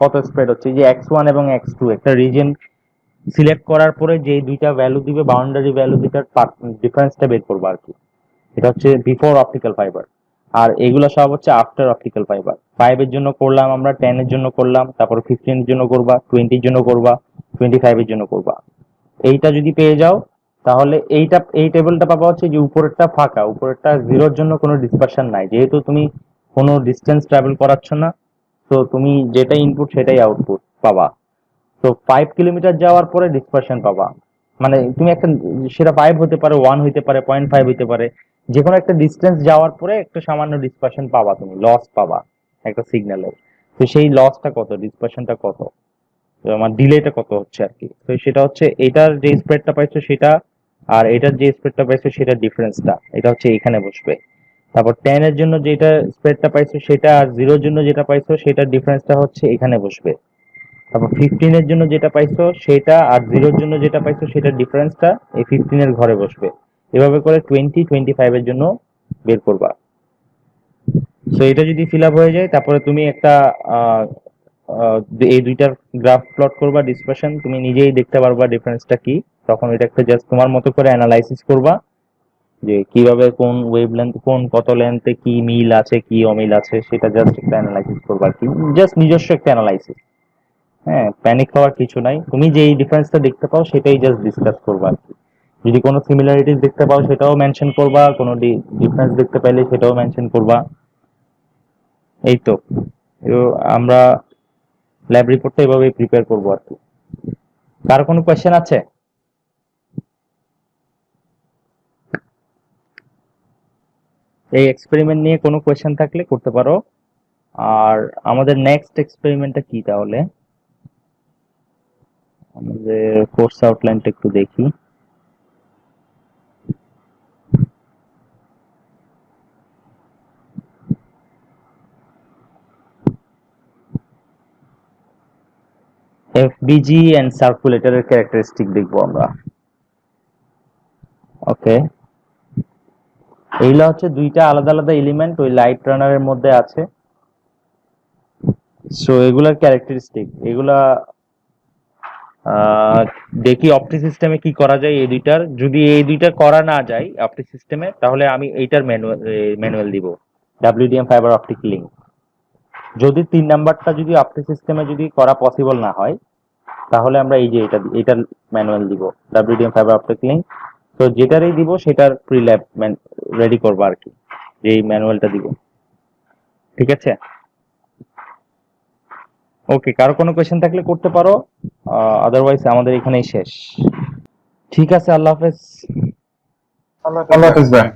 Speaker 1: কত স্প্রেড হচ্ছে। এই যে x1 এবং x2 একটা রিজন সিলেক্ট করার পরে যে দুইটা ভ্যালু দিবে, বাউন্ডারি ভ্যালু দুইটার ডিফারেন্সটা বের করবা আর কি। এটা হচ্ছে বিফোর অপটিক্যাল ফাইবার, আর এগুলো সব হচ্ছে আফটার অপটিক্যাল ফাইবার। 5 এর জন্য করলাম আমরা, 10 এর জন্য করলাম, তারপর 15 এর জন্য করবা, 20 এর জন্য করবা, 25 এর জন্য করবা। এইটা যদি পেয়ে যাও, তাহলে এই টেবিলটা পাবা হচ্ছে যে উপরেরটা ফাঁকা, উপরেরটা জিরোর জন্য কোনো ডিসপারশন নাই, যেহেতু তুমি কোনো ডিস্টেন্স ট্রাভেল করাচ্ছ না। তো তুমি যেটা ইনপুট সেটাই আউটপুট পাবা। তো 5 কিলোমিটার যাওয়ার পরে ডিসপারশন পাবা, মানে তুমি একটা, সেটা 5 হতে পারে, 1 হতে পারে, 0.5 হতে পারে, যে কোনো একটা ডিস্টেন্স যাওয়ার পরে একটা সামান্য ডিসপারশন পাবা, তুমি লস পাবা একটা সিগন্যালের। তো সেই লসটা কত, ডিসপারশনটা কত, তো আমার ডিলেটা কত হচ্ছে আর কি। তো সেটা হচ্ছে এটার যে স্প্রেডটা পাইছো সেটা, আর এটার যে স্প্রেডটা পাইছো সেটার ডিফারেন্সটা, এটা হচ্ছে এখানে বসবে। তারপর 10 এর জন্য যেটা স্প্রেডটা পাইছো সেটা, আর 0 এর জন্য যেটা পাইছো সেটার ডিফারেন্সটা হচ্ছে এখানে বসবে। তারপর 15 এর জন্য যেটা পাইছো সেটা, আর 0 এর জন্য যেটা পাইছো সেটার ডিফারেন্সটা এই 15 এর ঘরে বসবে। এভাবে করে 20, 25 এর জন্য বের করবা। সো এটা যদি ফিল আপ হয়ে যায়, তারপরে তুমি একটা আহ, আহ, এই দুইটার গ্রাফ প্লট করবা, ডিসপারশন তুমি নিজেই দেখতে পারবা ডিফারেন্সটা কি। তখন এটা একটা জাস্ট তোমার মতো করে অ্যানালাইসিস করবা, যে কিভাবে কোন ওয়েভলেন্থ, কোন কত লেন্থে কি মিল আছে কি অমিল আছে, সেটা জাস্ট একটা অ্যানালাইসিস করবা আর কি, জাস্ট নিজস্ব একটা অ্যানালাইসিস। হ্যাঁ, প্যানিক হওয়ার কিছু নাই, তুমি যেই ডিফারেন্সটা দেখতে পাও সেটাই জাস্ট ডিসকাস করবা আর কি। যদি কোনো সিমিলারিটিস দেখতে পাও সেটাও মেনশন করবা, কোনো ডিফারেন্স দেখতে পাইলে সেটাও মেনশন করবা। এই তো, তো আমরা ল্যাব রিপোর্টটা এভাবেই প্রিপেয়ার করবো আর কি। কার কোনো কোয়েশ্চেন আছে? এই এক্সপেরিমেন্ট নিয়ে কোনো কোয়েশ্চেন থাকলে করতে পারো। আর আমাদের নেক্সট এক্সপেরিমেন্টটা কি তাহলে? আমাদের কোর্স আউটলাইনটা একটু দেখি। এফবিজি এন্ড সার্কুলেটরের ক্যারেক্টারিস্টিক দেখবো আমরা। ওকে, এইগুলা হচ্ছে দুইটা আলাদা আলাদা এলিমেন্ট ওই লাইট রানারের মধ্যে আছে। সো এগুলার ক্যারেক্টারিস্টিক, এগুলা দেখি অপটি সিস্টেমে কি করা যায় এই দুইটার। যদি এই দুইটা করা না যায় অপটি সিস্টেমে, তাহলে আমি এইটার ম্যানুয়াল দিব, ডাব্লিউডিএম ফাইবার অপটিক লিঙ্ক। যদি 3 নাম্বারটা যদি অপটি সিস্টেমে যদি করা পসিবল না হয়, তাহলে আমরা এই যে এটার ম্যানুয়াল দিব, ডাব্লিউডিএম ফাইবার অপটিক লিঙ্ক। তো যেটারই দিব সেটার প্রি ল্যাব রেডি করবো আর কি, যেই ম্যানুয়ালটা দিব। ঠিক আছে, ওকে, কারো কোনো কোয়েশ্চেন থাকলে করতে পারো, আদারওয়াইজ আমাদের এখানেই শেষ। ঠিক আছে, আল্লাহ হাফেজ।
Speaker 5: আল্লাহ হাফেজ ভাই।